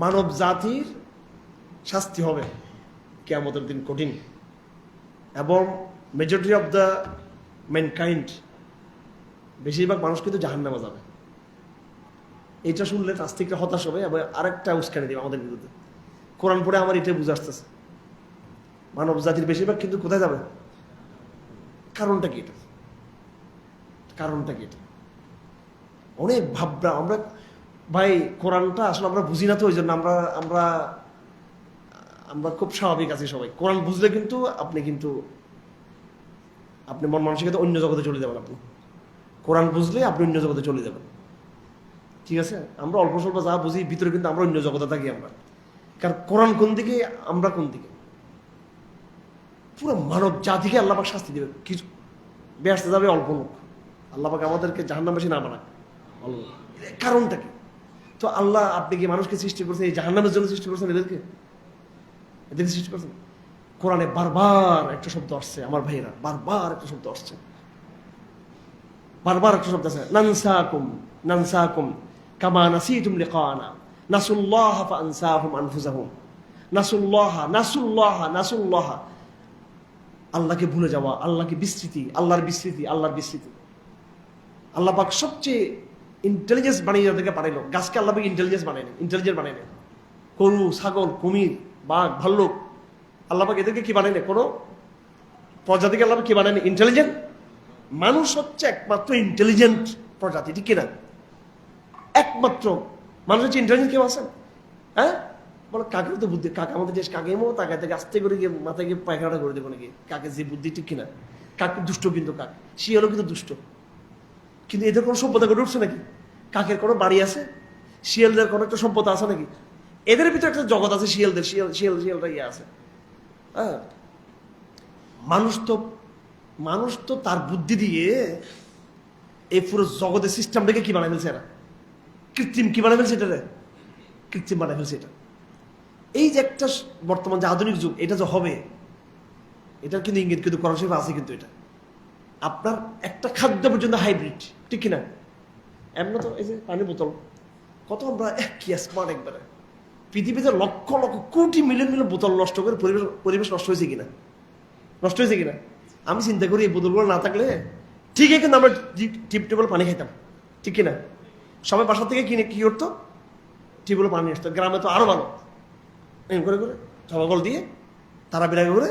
মানব জাতির শাস্তি হবে কিয়ামতের দিন কঠিন, এবং মেজরিটি অফ দ্য ম্যানকাইন্ড, বেশিরভাগ মানুষ কিন্তু জাহান্নামে যাবে। এইটা শুনলে নাস্তিকরা হতাশ হবে এবং আরেকটা উস্কানি দেবে আমাদের বিরুদ্ধে। কোরআন পড়ে আমার এটাই বুঝে আসতেছে, মানব জাতির বেশিরভাগ কিন্তু কোথায় যাবে? কারণটা কি এটা? কারণটা কি এটা? অনেক ভাবরা আমরা, ভাই কোরআনটা আসলে আমরা বুঝি না, তো ওই জন্য আমরা আমরা আমরা খুব স্বাভাবিক আছি সবাই। কোরআন বুঝলে কিন্তু আপনি মন মানসিকতা অন্য জগতে চলে যাবেন। আপনি কোরআন বুঝলে আপনি অন্য জগতে চলে যাবেন, ঠিক আছে? আমরা অল্প স্বল্প যা বুঝি, ভিতরে কিন্তু আমরা অন্য জগতে থাকি আমরা। কারণ কোরআন কোন দিকে, আমরা কোন দিকে? পুরো মানব জাতিকে আল্লাহ পাক শাস্তি দেবে। কিছু বেহেশতে যাবে অল্প লোক, আল্লাহ পাক আমাদেরকে জাহান্নামবাসী না বানাক। কারণটা কি? তো আল্লাহ, আপনি কি মানুষকে সৃষ্টি করছেন এই জাহান্নামের জন্য সৃষ্টি করছেন? এদেরকে সৃষ্টি করছেন। কোরআনে বারবার একটা শব্দ আসছে আমার ভাইয়েরা, বারবার একটা শব্দ আসছে, বারবার একটা শব্দ আছে, নানসাকুম কামা নাসিতুম লিকানা নাসুল্লাহ ফাআনসাহুম আনফুসাহুম। নাসুল্লাহ, আল্লাহকে ভুলে যাওয়া, আল্লাহকে বিস্মৃতি, আল্লাহর বিস্মৃতি। আল্লাহ পাক সবচেয়ে ইন্টেলিজেন্স বানিয়ে যাদেরকে বানাইলো, গাছকে আল্লাহ পাক ইন্টেলিজেন্ট বানাইলেন। গরু, ছাগল, কুমির, বাঘ, ভাল্লুক, আল্লাহ পাক এদেরকে কি বানাইনি? কোনো প্রজাতিকে আল্লাহ পাক কি বানায়নি? ইন্টেলিজেন্ট। মানুষ হচ্ছে একমাত্র ইন্টেলিজেন্ট প্রজাতি, ঠিক কিনা? একমাত্র মানুষ হচ্ছে ইন্টেলিজেন্ট। কেউ আছেন? হ্যাঁ, বলো কাকের তো বুদ্ধি, কাক আমাদের দেশ, কাকে এমন তাকায় থেকে আস্তে করে গিয়ে মাথায় গিয়ে পায়খানাটা করে দেবো নাকি? কাকে যে বুদ্ধি, ঠিক কিনা? কাক দুষ্ট, কিন্তু কাক শিয়ালও কিন্তু দুষ্ট। কিন্তু এদের কোনো সভ্যতা গড়ে উঠছে নাকি? কাকের কোনো বাড়ি আছে? শিয়ালদের কোনো একটা সভ্যতা আছে নাকি? এদের ভিতরে একটা জগৎ আছে, শিয়ালটা ইয়ে আছে। হ্যাঁ, মানুষ তো তার বুদ্ধি দিয়ে এই পুরো জগতের সিস্টেমটাকে কি বানায় ফেলছে? এরা কৃত্রিম কি বানায় ফেলছে? কৃত্রিম বানায় ফেলছে এটা। এই যে একটা বর্তমান যে আধুনিক যুগ, এটা যে হবে, এটার কিন্তু ইঙ্গিত কিন্তু কোরআন শরীফে আছে। কিন্তু এটা আপনার একটা খাদ্য পর্যন্ত হাইব্রিড, ঠিক কিনা? এমন তো এই যে পানির বোতল, কত আমরা কি স্মার্ট একবারে। পৃথিবীতে লক্ষ লক্ষ কোটি মিলিয়ন বোতল নষ্ট করে পরিবেশ নষ্ট হয়েছে কিনা? আমি চিন্তা করি এই বোতলগুলো না থাকলে ঠিকই কিন্তু আমরা টিপ টেবল পানি খাইতাম, ঠিক কিনা? সবাই বাসা থেকে কিনে কি করতো, টিউবওয়েল পানি আসতো। গ্রামে তো আরো ভালো, এরকম করে করে জবাগল দিয়ে তারা বিরাগে করে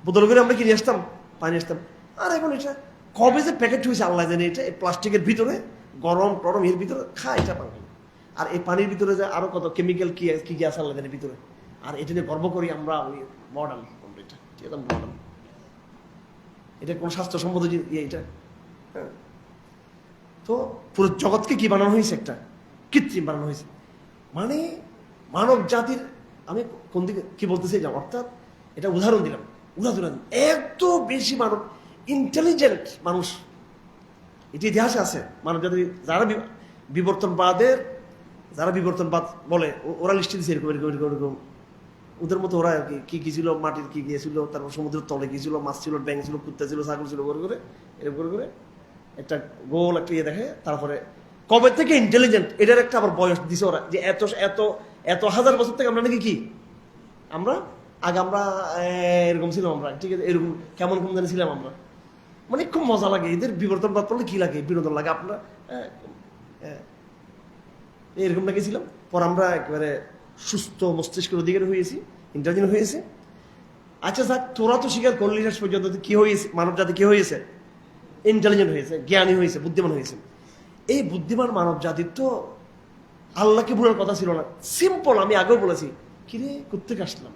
বোতল করে আমরা কিনে আসতাম, পানি আসতাম। আর এখন এটা কবে যে প্যাকেট হয়েছে আল্লাহ জানে, এটা এই প্লাস্টিকের ভিতরে গরম টরম এর ভিতরে খা এটা পানি। আর এই পানির ভিতরে যে আরো কত কেমিক্যাল কি কি কি আছে আল্লাহ জানে ভিতরে। আর এটা নিয়ে গর্ব করি আমরা, ওই মডার্ন, এটা ঠিক আছে মডার্ন, এটা কোন স্বাস্থ্যসম্মত এটা। হ্যাঁ, তো পুরো জগৎকে কি বানানো হয়েছে, একটা কৃত্রিম বানানো হয়েছে। মানে মানব জাতির, আমি কোন দিকে কি বলতে চাইলাম, অর্থাৎ এটা উদাহরণ দিলাম, উদাহরণ এত বেশি মানব ইন্টেলিজেন্ট মানুষ এটি ইতিহাসে আছে। মানব জাতি যারা বিবর্তনবাদ বলে, ওরা লিস্টে দিচ্ছে এরকম এরকম এরকম এরকম। ওদের মতো ওরা কি কি ছিল, মাটির কি গিয়েছিল, তারপর সমুদ্রের তলে গিয়েছিল, মাছ ছিল, ব্যাঙ ছিল, কুত্তা ছিল, ছাগল ছিল, করে করে এরকম করে করে একটা গোল একটা ইয়ে দেখে। তারপরে কবে থেকে ইন্টেলিজেন্ট এটার একটা আবার বয়স দিছে ওরা, যে এত এত এত হাজার বছর থেকে আমরা নাকি কি আমরা আগে আমরা এরকম ছিলাম, আমরা ঠিক আছে এরকম কেমন কেমন জানি ছিলাম আমরা। মানে খুব মজা লাগে এদের বিবর্তনবাদ করলে, কি লাগে বিনোদন লাগে আপনারা, এরকম গেছিলাম। পর আমরা একেবারে সুস্থ মস্তিষ্কের অধিকারী হয়েছি, ইন্টেলিজেন্ট হয়েছে। আচ্ছা যাক, তোরা তো স্বীকার করলি শেষ পর্যন্ত কি হয়েছে, মানব জাতি কি হয়েছে, ইন্টেলিজেন্ট হয়েছে, জ্ঞানী হয়েছে, বুদ্ধিমান হয়েছে। এই বুদ্ধিমান মানব জাতির তো আল্লাহকে ভুলার কথা ছিল না। সিম্পল, আমি আগেও বলেছি, কিরে কোত্থেকে আসলাম,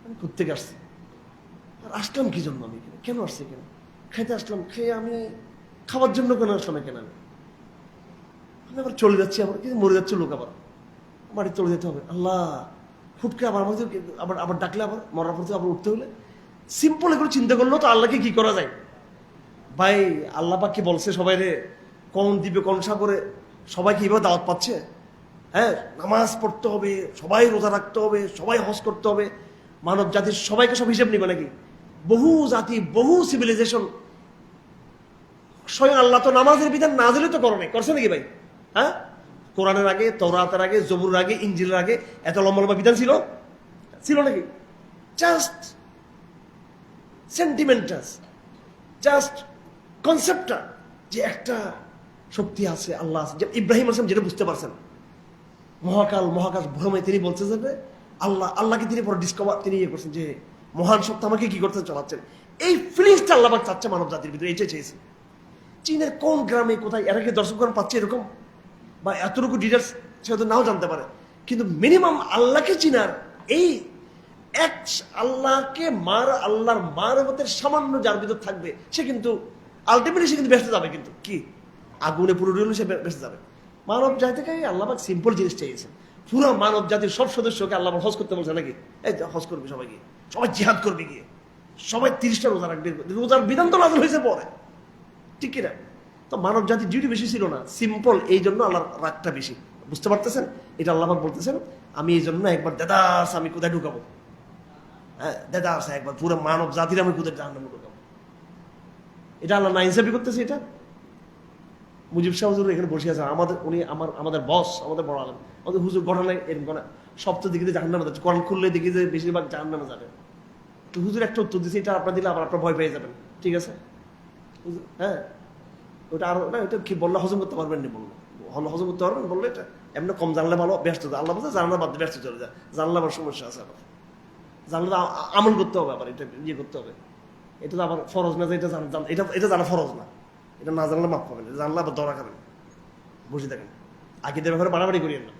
আমি কোত্থেকে আসছি, আর আসলাম কি জন্য, আমি কেন আসছি, কেন খাইতে আসলাম, খেয়ে আমি খাবার জন্য কেন আসলাম, কেন আমি আবার চলে যাচ্ছি, আবার কিন্তু মরে যাচ্ছে লোক, আবার বাড়ি চলে যেতে হবে। আল্লাহ হুটকে আবার আমাদের আবার আবার ডাকলে, আবার মরার পর আবার উঠতে হলে। সিম্পল এগুলো চিন্তা করলেও তো আল্লাহকে কি করা যায় ভাই। আল্লাহ পাক কি বলছে সবাই রে, কোন দ্বীপে কোন সাগরে সবাইকে এইভাবে দাওয়াত পাচ্ছে। হ্যাঁ, নামাজ পড়তে হবে, সবাই রোজা রাখতে হবে, সবাই হজ করতে হবে। মানব জাতির সবাইকে সব হিসেব নিবে নাকি? বহু জাতি, বহু সিভিলাইজেশন, স্বয়ং আল্লাহ তো নামাজের বিধান নাজিল তো করে নাই, করছে নাকি ভাই? হ্যাঁ, কোরআনের আগে, তওরাতের আগে, জবুরের আগে, ইনজিলের আগে এত লম্বা লম্বা বিধান ছিল ছিল নাকি? জাস্ট সেন্টিমেন্টাস, জাস্ট কনসেপ্টটা, যে একটা শক্তি আছে, আল্লাহ আছে। ইব্রাহিম আলাইহিস সালাম যেটা বুঝতে পারছেন, মহাকাশ ভ্রমে তিনি বলছেন যে আল্লাহকে তিনি পরে ডিসকভার, তিনি ইয়ে করছেন যে মহান সত্তা আমাকে কি করতে চালাচ্ছেন। এই ফিলিংসটা আল্লাহ পাক চাচ্ছে মানব জাতির ভিতরে, এটাই চেয়েছে। চীনের কোন গ্রামে কোথায় এরা কি দর্শকগণ পাচ্ছে এরকম, বা এতটুকু ডিটেলস সে হয়তো নাও জানতে পারে, কিন্তু মিনিমাম আল্লাহকে চিনার এই এক আল্লাহকে আল্লাহর মারফতের সামান্য যার ভিতর থাকবে, সে কিন্তু আলটিমেটলি সে কিন্তু বেঁচে যাবে। কিন্তু কি আগুনে পুরো হলে সে বেঁচে যাবে। মানব জাতিকে আল্লাহ পাক সিম্পল জিনিস চেয়েছেন। পুরো মানব জাতির সব সদস্যকে আল্লাহ হজ করতে বলছে নাকি? এই হজ করবে সবাই গিয়ে, সবাই জিহাদ করবে গিয়ে, সবাই 30টা রোজা রাখবে। রোজার বিধান তো নাযিল হয়েছে পরে, ঠিক কিনা? তো মানব জাতির ডিউটি বেশি ছিল না, সিম্পল। এই জন্য আল্লাহর রাগটা বেশি, বুঝতে পারতেছেন? এটা আল্লাহ পাক বলতেছেন, আমি এই জন্য একবার দেদাস আমি কোথায় ঢুকাবো, হ্যাঁ দেদাস একবার পুরো মানব জাতির আমি কোথায় জাহান্নামে ঢুকাবো। এটা আল্লাহ না ইনসাফি করতেছে। এটা মুজিব শাহ হুজুর এখানে বসে আছে, উনি আমাদের বস, আমাদের বড় আলেম, আমাদের হুজুর ঘটনায় এরকম করে সপ্তাহ দিকে জাহান্নামে যাচ্ছে, কোরআন খুললে দেখি যে বেশিরভাগ জাহান্নামে যাবে। তো হুজুর একটা উত্তর দিচ্ছে, এটা আপনার দিলে আবার আপনার ভয় পেয়ে যাবেন, ঠিক আছে? হ্যাঁ, ওটা আরো না, এটা কি বললে হজম করতে পারবেন না, বললো হজম করতে পারবেন বললো, এটা এমনি কম জানলে ভালো, ব্যস্ত আল্লাহ বলছে জানলা বাদ ব্যস্ত চলে যায়, জানলে আবার সমস্যা আছে, আবার জানলে আমল করতে হবে, আবার এটা ইয়ে করতে হবে। এটা তো আবার ফরজ না যে এটা এটা জানা ফরজ না, এটা না জানলে মাফ পাবেন, জানলে আবার দরা খাবেন। বুঝে থাকেন, আকিদের ব্যাপারে বাড়াবাড়ি করিয়েন না।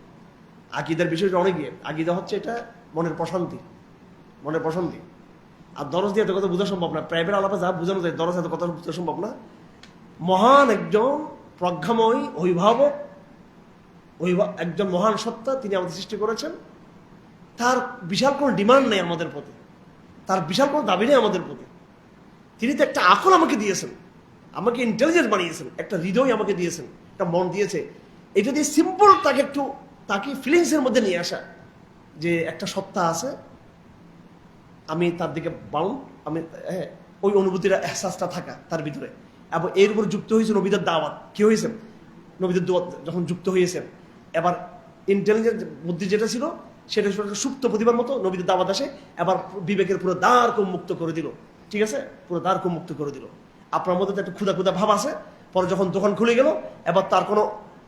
আকিদের বিষয়টা অনেক গিয়ে, আকিদা হচ্ছে এটা মনের প্রশান্তি, মনের প্রশান্তি। আর দরজ দিয়ে এত কথা বোঝা সম্ভব না, প্রাইভেট আলাপে যা বোঝানো যায়, দরজ এত কথা বোঝা সম্ভব না। মহান একজন প্রজ্ঞাময় অভিভাবক, একজন মহান সত্তা, তিনি আমাদের সৃষ্টি করেছেন। তার বিশাল কোনো ডিমান্ড নেই আমাদের প্রতি, তার বিশাল কোনো দাবি নেই আমাদের প্রতি। তিনি তো একটা আকল আমাকে দিয়েছেন, আমাকে ইন্টেলিজেন্স বানিয়েছেন, একটা হৃদয় আমাকে দিয়েছেন, একটা মন দিয়েছে। এটা দিয়ে সিম্পল তাকে ফিলিংসের মধ্যে নিয়ে আসা, যে একটা সত্তা আছে, আমি তার দিকে বাউন্ড, আমি ওই অনুভূতিটা, এহসাসটা থাকা তার ভিতরে। এবং এর উপর যুক্ত হয়েছে নবীদের দাওয়াত। কি হয়েছে? নবীদের দাওয়াত যখন যুক্ত হয়েছেন, এবার ইন্টেলিজেন্স বুদ্ধি যেটা ছিল সেটা সুপ্ত প্রতিভার মতো নবীদের দাওয়াত আসে, এবার বিবেকের পুরো দ্বার মুক্ত করে দিল, ঠিক আছে? পুরো দ্বার মুক্ত করে দিল। আপনার মধ্যে তো একটা ক্ষুধা ভাব আছে, পরে যখন দোকান খুলে গেল, এবার তার কোনো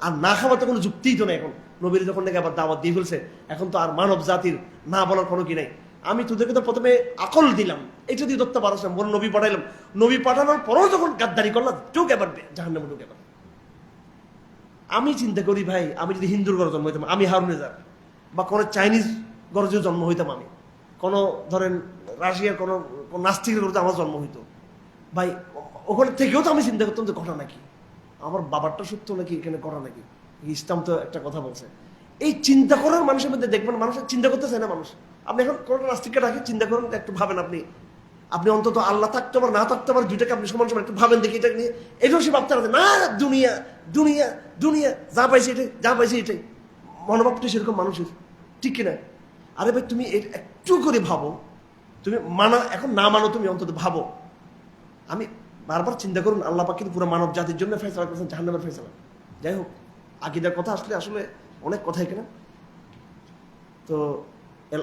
আর না খাওয়াতে কোনো যুক্তিই তো নেই। এখন নবীর যখন নাকি আবার দাওয়াত দিয়ে ফেলছে, এখন তো আর মানব জাতির না বলার কোনো কি নেই। আমি তোদেরকে তো প্রথমে আকল দিলাম, এটা দিয়ে ধরতে পারছ না, বড় নবী পাঠাইলাম, নবী পাঠানোর পরেও যখন গাদ্দারি করলাম, ঢুক এবার জাহান্নামে ঢুকে এবার। আমি চিন্তা করি ভাই, আমি যদি হিন্দুর ঘরে জন্ম হইতাম, আমি হারুনেজার, বা কোনো চাইনিজ গরজে জন্ম হইতাম, আমি কোনো ধরেন রাশিয়ার কোনো নাস্তিকের গরজে আমার জন্ম হইতো ভাই, ওখানে থেকেও তো আমি চিন্তা করতাম যে ঘটনা নাকি আমার বাবারটা সত্য নাকি এখানে করা নাকি। ইসলাম তো একটা কথা বলছে। এই চিন্তা করার মানুষের মধ্যে দেখবেন, মানুষের চিন্তা করতে চায় না মানুষ। আপনি এখন কোনো নাস্তিককে রাখি, চিন্তা করেন, একটু ভাবেন, আপনি অন্তত আল্লাহ থাকতে পারে না থাকতে পারে, দুইটাকে আপনি সমান সমান একটু ভাবেন দেখি, এটা নিয়ে এটাও সে ভাবতে পারে না। দুনিয়া দুনিয়া দুনিয়া, যা পাইছে এটাই, যা পাইছে এটাই, মনোভাবটা সেরকম মানুষের, ঠিক কিনা? আরে ভাই তুমি একটু করে ভাবো, তুমি মানা এখন না মানো, তুমি অন্তত ভাবো। আমি বারবার চিন্তা করুন, আল্লাহ পাক কিন্তু পুরো মানব জাতির জন্য ফেসলা করেছেন, জাহান্নামের ফেসলা। যাই হোক, আকীদার কথা আসলে অনেক কথা এখানে। তো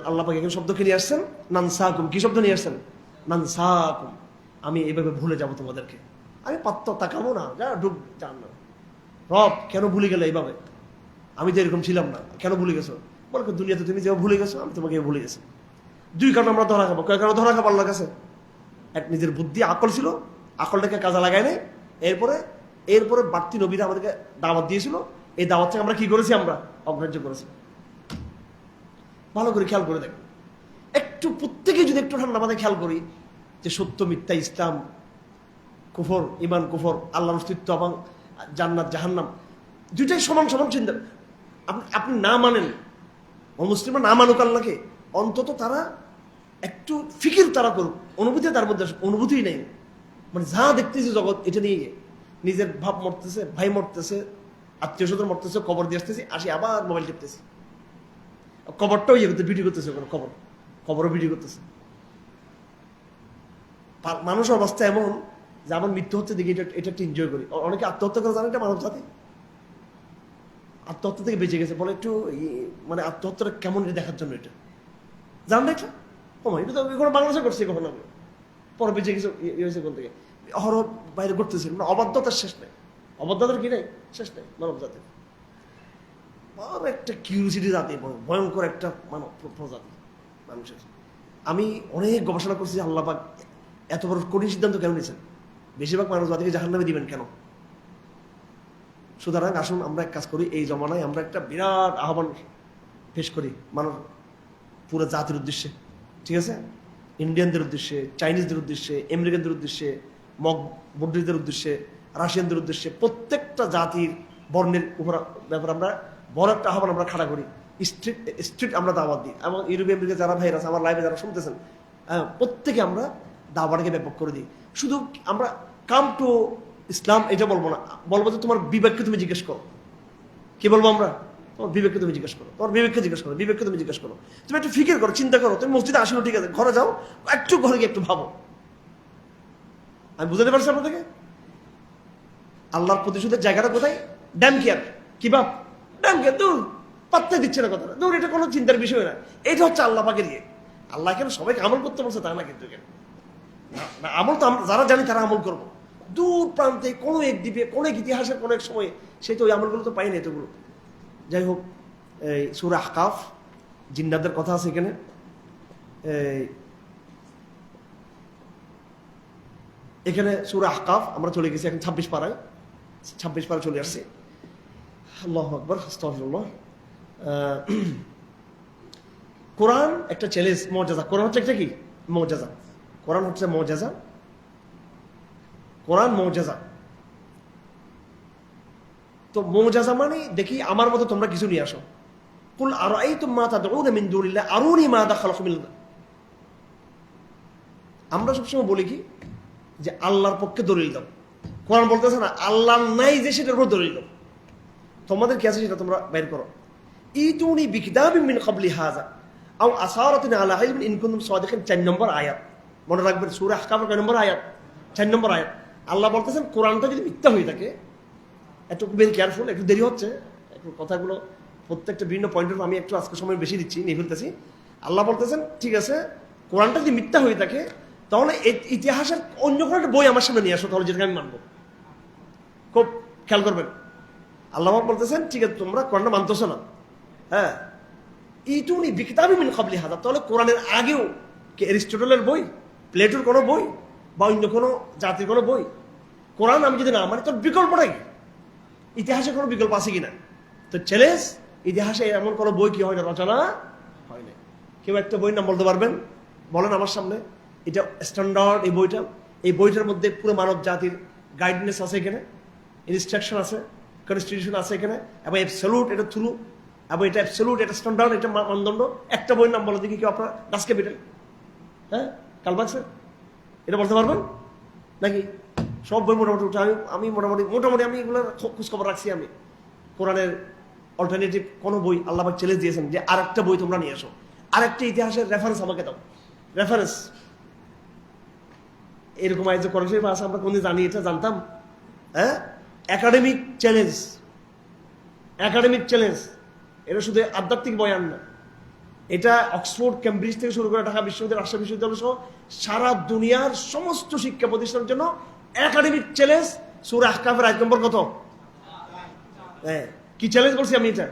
আল্লাহ পাক এখানে শব্দকে নিয়ে আসছেন নানসাকুম। কি শব্দ নিয়ে আসছেন? নানসাকুম। আমি এইভাবে ভুলে যাব তোমাদেরকে, আমি পাত্তা তাকাবো না, যা ডুব জাহান্নামে। রব কেন ভুলে গেলে এইভাবে? আমি তো এরকম ছিলাম না, কেন ভুলে গেছো? বলে দুনিয়াতে তুমি যেভাবে ভুলে গেছো, আমি তোমাকে ভুলে গেছি। দুই কারণে আমরা ধরা খাবো। কয় কারণে ধরা খাবো আল্লাহর কাছে? এক, নিজের বুদ্ধি আকল ছিল, আকলটাকে কাজে লাগায় নাই। এরপরে বাড়তি নবীরা আমাদেরকে দাওয়াত দিয়েছিল, এই দাওয়াত থেকে আমরা কি করেছি? আমরা অগ্রাহ্য করেছি। ভালো করে খেয়াল করে দেখো, একটু প্রত্যেকে যদি একটু ঠান্ডা মাথায় খেয়াল করি যে সত্য মিথ্যা, ইসলাম কুফর, ইমান কুফর, আল্লাহর অস্তিত্ব এবং জান্নাত জাহান্নাম, দুইটাই সমান সমান চিন্তা। আপনি না মানেন, মুসলিমরা না মানুক আল্লাহকে, অন্তত তারা একটু ফিকির তারা করুক, অনুভূতি তার মধ্যে, অনুভূতিই নেই। মানে যা দেখতেছে জগৎ, এটা নিয়ে নিজের ভাব মরতেছে, ভাই মরতেছে, আত্মীয় স্বজন মরতেছে, কবর দিয়ে আসতেছি, আসি আবার মোবাইল টিপতেছি, কবরটাও ভিডিও করতেছে, কবরও ভিডিও করতেছে। মানুষের অবস্থা এমন যে আমার মৃত্যু হচ্ছে দেখি এটা একটু এনজয় করি। অনেকে আত্মহত্যা করে, জানেন এটা মানব জাতি আত্মহত্যা থেকে বেঁচে গেছে, বলে একটু মানে আত্মহত্যাটা কেমন এটা দেখার জন্য, এটা জান না, এটা এটা তো কোনো বাংলাদেশে করছে কখনো, পরে বেঁচে গেছে, হয়েছে কোন থেকে হর বাইরে ঘুরতেছে। মানে অবাধ্যতার শেষ নেই, অবাধ্যতার কি নেই, শেষ নেই মানব জাতির। একটা কিউরিসিটি জাতি, ভয়ঙ্কর একটা মানব প্রজাতি মানুষের। আমি অনেক গবেষণা করছি, আল্লাহ পাক এত বড় কঠিন সিদ্ধান্ত কেন নিয়েছেন? বেশিরভাগ মানব জাতিকে জাহান্নামে দিবেন কেন? সুতরাং আসুন আমরা এক কাজ করি, এই জমানায় আমরা একটা বিরাট আহ্বান পেশ করি মানব পুরো জাতির উদ্দেশ্যে, ঠিক আছে? ইন্ডিয়ানদের উদ্দেশ্যে, চাইনিজদের উদ্দেশ্যে, আমেরিকানদের উদ্দেশ্যে, বুদ্ধিদের উদ্দেশ্যে, রাশিয়ানদের উদ্দেশ্যে, প্রত্যেকটা জাতির বর্ণের উপর ব্যাপারে আমরা বড় একটা আহ্বান আমরা খাড়া করি, স্ট্রিট আমরা দাওয়াত দিই। এবং ইউরোপে আমেরিকা যারা ভাইরা আছে, আমার লাইভে যারা শুনতেছেন, প্রত্যেকে আমরা দাওয়াতকে ব্যাপক করে দিই। শুধু আমরা কাম টু ইসলাম এটা বলবো না, বলবো যে তোমার বিবেককে তুমি জিজ্ঞেস করো। কি বলবো আমরা? তোমার বিবেককে তুমি জিজ্ঞেস করো, তোমার বিবেককে জিজ্ঞেস করো, বিবেককে তুমি জিজ্ঞেস করো। তুমি একটু ফিকির করো, চিন্তা করো। তুমি মসজিদে আসলো, ঠিক আছে, ঘরে যাও, একটু ঘরে গিয়ে একটু ভাবো। আমি বুঝাতে পারছি আপনাদেরকে আল্লাহর প্রতিশোধের জায়গাটা কোথায়? Damn care. কি ভাব? ড্যাম কেয়ার, দূর, পাত্তাই দিচ্ছে না কথাটা, দূর, এটা কোনো চিন্তার বিষয় না। এটা হচ্ছে আল্লাহ পাকের ইয়ে। আল্লাহ কেন সবাইকে আমল করতে বলছে তা না, কিন্তু না, আমল তো যারা জানি তারা আমল করবো। দূর প্রান্তে কোনো এক দ্বীপে, কোনো এক ইতিহাসের কোনো এক সময় সে তো ওই আমলগুলো তো পাইনি এতগুলো। যাই হোক, এই সূরা আহকাফ, জিন্নাতদের কথা আছে এখানে। এখানে সূরা আহকাফ আমরা চলে গেছি এখন 26 পারায়, 26 পারা চলে আসছি। আল্লাহু আকবার, আস্তাগফিরুল্লাহ। কোরআন একটা চ্যালেঞ্জ, মুআজিজা। কোরআন হচ্ছে একটা কি? মুআজিজা। কোরআন হচ্ছে মুআজিজা, কোরআন মুআজিজা। তো মুআজিজা মানে দেখি আমার মতো তোমরা কিছু নিয়ে আসো। কুল আরাআইতুম মা তাদউনা মিন দুনিল্লাহ আরুনি মাযা খালাকু মিন। আমরা সবসময় বলি কি যে আল্লাহর পক্ষে দলিল দাও। কোরআন বলতেছে না আল্লাহ নাই যে সেটার উপর দলিল দাও। তোমাদের কি আছে সেটা তোমরা বের করো। ইতুনি বিকিতাবিন মিন ক্বাবলি হাযা আও আসারাতিন আলা ইলমিন ইন কুনতুম সাদিকিন। 4 নম্বর আয়াত মনে রাখবেন, সূরা আহকাফের কয় নম্বর আয়াত? 4 নম্বর আয়াত। আল্লাহ বলতেছেন কোরআনটা যদি মিথ্যা হয়ে থাকে, একটু ভেরি কেয়ারফুল, একটু দেরি হচ্ছে, একটু কথাগুলো প্রত্যেকটা বিভিন্ন পয়েন্টের আমি একটু আজকে সময় বেশি দিচ্ছি, নিয়ে ফেলতেছি। আল্লাহ বলতেছেন ঠিক আছে, কোরআনটা যদি মিথ্যা হয়ে থাকে তাহলে ইতিহাসের অন্য কোনো একটা বই আমার সামনে নিয়ে আসো, তাহলে যেটাকে আমি মানবো। খেয়াল করবেন, আল্লাহ বলতেছেন ঠিক আছে তোমরা কোরআনটা মানতেছো না, হ্যাঁ ইতুনি বিকিতাবি মিন ক্বাবলি হাদা, তাহলে কোরআনের আগেও কি অ্যারিস্টটলের বই, প্লেটোর কোনো বই বা অন্য কোনো জাতির কোনো বই, কোরআন আমি যদি না মানে তোর বিকল্পটা কি? ইতিহাসে কোনো বিকল্প আছে কিনা? তো চ্যালেঞ্জ, ইতিহাসে এমন কোনো বই কি হয় না রচনা হয় না। কেউ একটা বইয়ের নাম বলতে পারবেন? বলেন আমার সামনে। এটা স্ট্যান্ডার্ড এই বইটার মধ্যে পুরো মানব জাতির গাইডনেস আছে এখানে, ইনস্ট্রাকশন আছে, কনস্টিটিউশন আছে এখানে, এবং অ্যাবসলিউট এটা থ্রু, এবং এটা অ্যাবসলিউট, এটা স্ট্যান্ডার্ড, এটা মানদণ্ড। একটা বইয়ের নাম বলে দেখি কেউ আপনার, ডাস ক্যাপিটাল, হ্যাঁ কার্ল মার্ক্সের, এটা বলতে পারবেন নাকি? সব বই মোটামুটি উঠে আমি মোটামুটি আমি এগুলোর খোঁজখবর রাখছি। আমি কোরআনের অল্টারনেটিভ কোনো বই আল্লাহ পাক চ্যালেঞ্জ দিয়েছেন যে আরেকটা বই তোমরা নিয়ে আসো, আরেকটা ইতিহাসের রেফারেন্স আমাকে দাও, রেফারেন্স। এরকম আয়োজন যে কোরআন শরীফ আছে আমরা কোনদিন জানি? এটা জানতাম? হ্যাঁ, একাডেমিক চ্যালেঞ্জ, একাডেমিক চ্যালেঞ্জ। এটা শুধু আধ্যাত্মিক বয়ান না, এটা অক্সফোর্ড, কেমব্রিজ থেকে শুরু করে ঢাকা বিশ্ববিদ্যালয়, রাজশাহী বিশ্ববিদ্যালয় সহ সারা দুনিয়ার সমস্ত শিক্ষা প্রতিষ্ঠানের জন্য একাডেমিক চ্যালেঞ্জ। সূরা আহকাফের আয়াত নম্বর কত? হ্যাঁ, কি চ্যালেঞ্জ বলছি আমি? এটা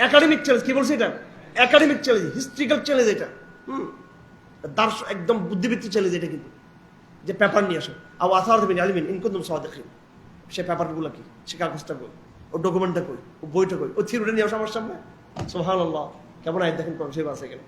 একাডেমিক চ্যালেঞ্জ। কি বলছি? এটা একাডেমিক চ্যালেঞ্জ, হিস্ট্রিক্যাল চ্যালেঞ্জ। এটা একদম বুদ্ধিবৃত্তিক চ্যালেঞ্জ এটা। কিন্তু যে পেপার নিয়ে আসো, আলিমিন ইনকুন্তুম সাদিকিন, সে পেপারগুলো কি, সে কাগজটা কই, ও ডকুমেন্টটা কই, ও বইটা কই, ও থিওরিটা নিয়ে আসো আমার সামনে। সুবহানাল্লাহ, কেমন আয়াত দেখেন কোরআন শরীফ আছে এখানে।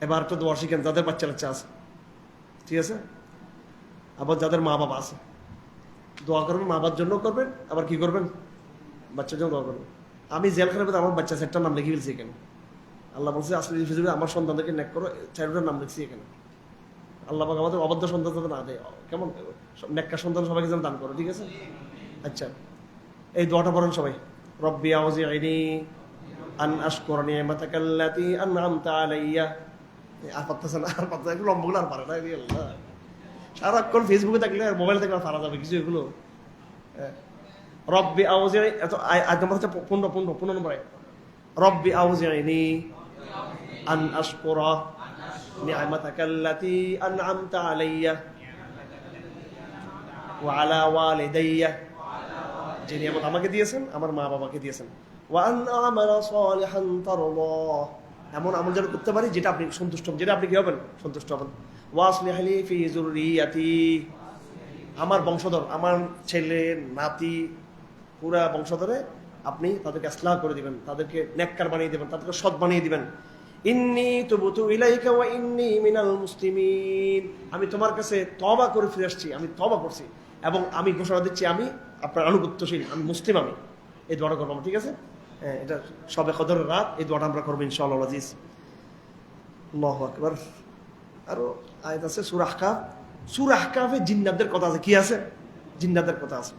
এবার তো দোয়া শিখেন যাদের বাচ্চা কাচ্চা আছে, ঠিক আছে? আবার যাদের মা বাবা আছে, দোয়া করবেন, মা বাবার জন্য করবেন, আবার কি করবেন? বাচ্চার জন্য দোয়া করবেন। আমি জেলখানার মধ্যে আমার বাচ্চা চারটার নাম লিখে ফেলছি এখানে। আল্লাহ বলছে আসলে আমার সন্তানদেরকে নেক করো, চারটার নাম লিখছি এখানে। আল্লাহ পাক আমাদের অবাধ্য সন্তান যাতে না দেয়, কেমন নেককার সন্তান সবাইকে যেন দান করো, ঠিক আছে? আচ্ছা, এই দোয়াটা পড়েন সবাই। রব্বি আউজি'নি আন আশকুরা নি'মাতাকাল্লাতী আন'আমতা আলাইয়া। আর পারতেছে না, আর পারতেছে, এগুলো লম্বগুলো আর পারে না। আল্লাহ, সারাক্ষণ ফেসবুকে থাকলে আর মোবাইল থাকলে পারা যাবে কিছু এগুলো? রব্বি আউজি'নি, এত আয়াত নম্বর হচ্ছে 15 নম্বর আয়াত। রব্বি আউজি'নি আন আশকুরা নি'মাতাকাল্লাতী আন'আমতা আলাইয়া ওয়া আলা ওয়ালিদাইয়া, যে নিয়ামত আমাকে দিয়েছেন, আমার মা বাবাকে দিয়েছেন। ওয়া আন আমালা সালিহান তারদাহ, এমন আমল যেন করতে পারি যেটা আপনি সন্তুষ্ট হবেন, যেটা আপনি কি হবেন? সন্তুষ্ট হবেন। ওয়া আসলিহ লি ফি যুররিয়াতি, আমার বংশধর, আমার ছেলে নাতি, পুরা বংশধরে আপনি তাদেরকে ইসলাহ করে দিবেন, তাদেরকে নেককার বানিয়ে দিবেন, তাদেরকে সৎ বানিয়ে দিবেন। ইন্নী তুবতু ইলাইকা ওয়া ইন্নী মিনাল মুসলিমিন, আমি তোমার কাছে তওবা করে ফিরে আসছি, আমি তওবা করছি এবং আমি ঘোষণা দিচ্ছি আমি আপনার আনুগত্যশীল, আমি মুসলিম। আমি এই দোয়াটা করবো, ঠিক আছে? হ্যাঁ, এটা সবে কদরের রাত এই দোয়াটা আমরা করবো ইনশাআল্লাহ আজিজ। আল্লাহু আকবার। আরো আয়াত আছে সূরা আহকাফ। সূরা আহকাফে জিন্নাতদের কথা আছে। কি আছে? জিন্নাতদের কথা আছে।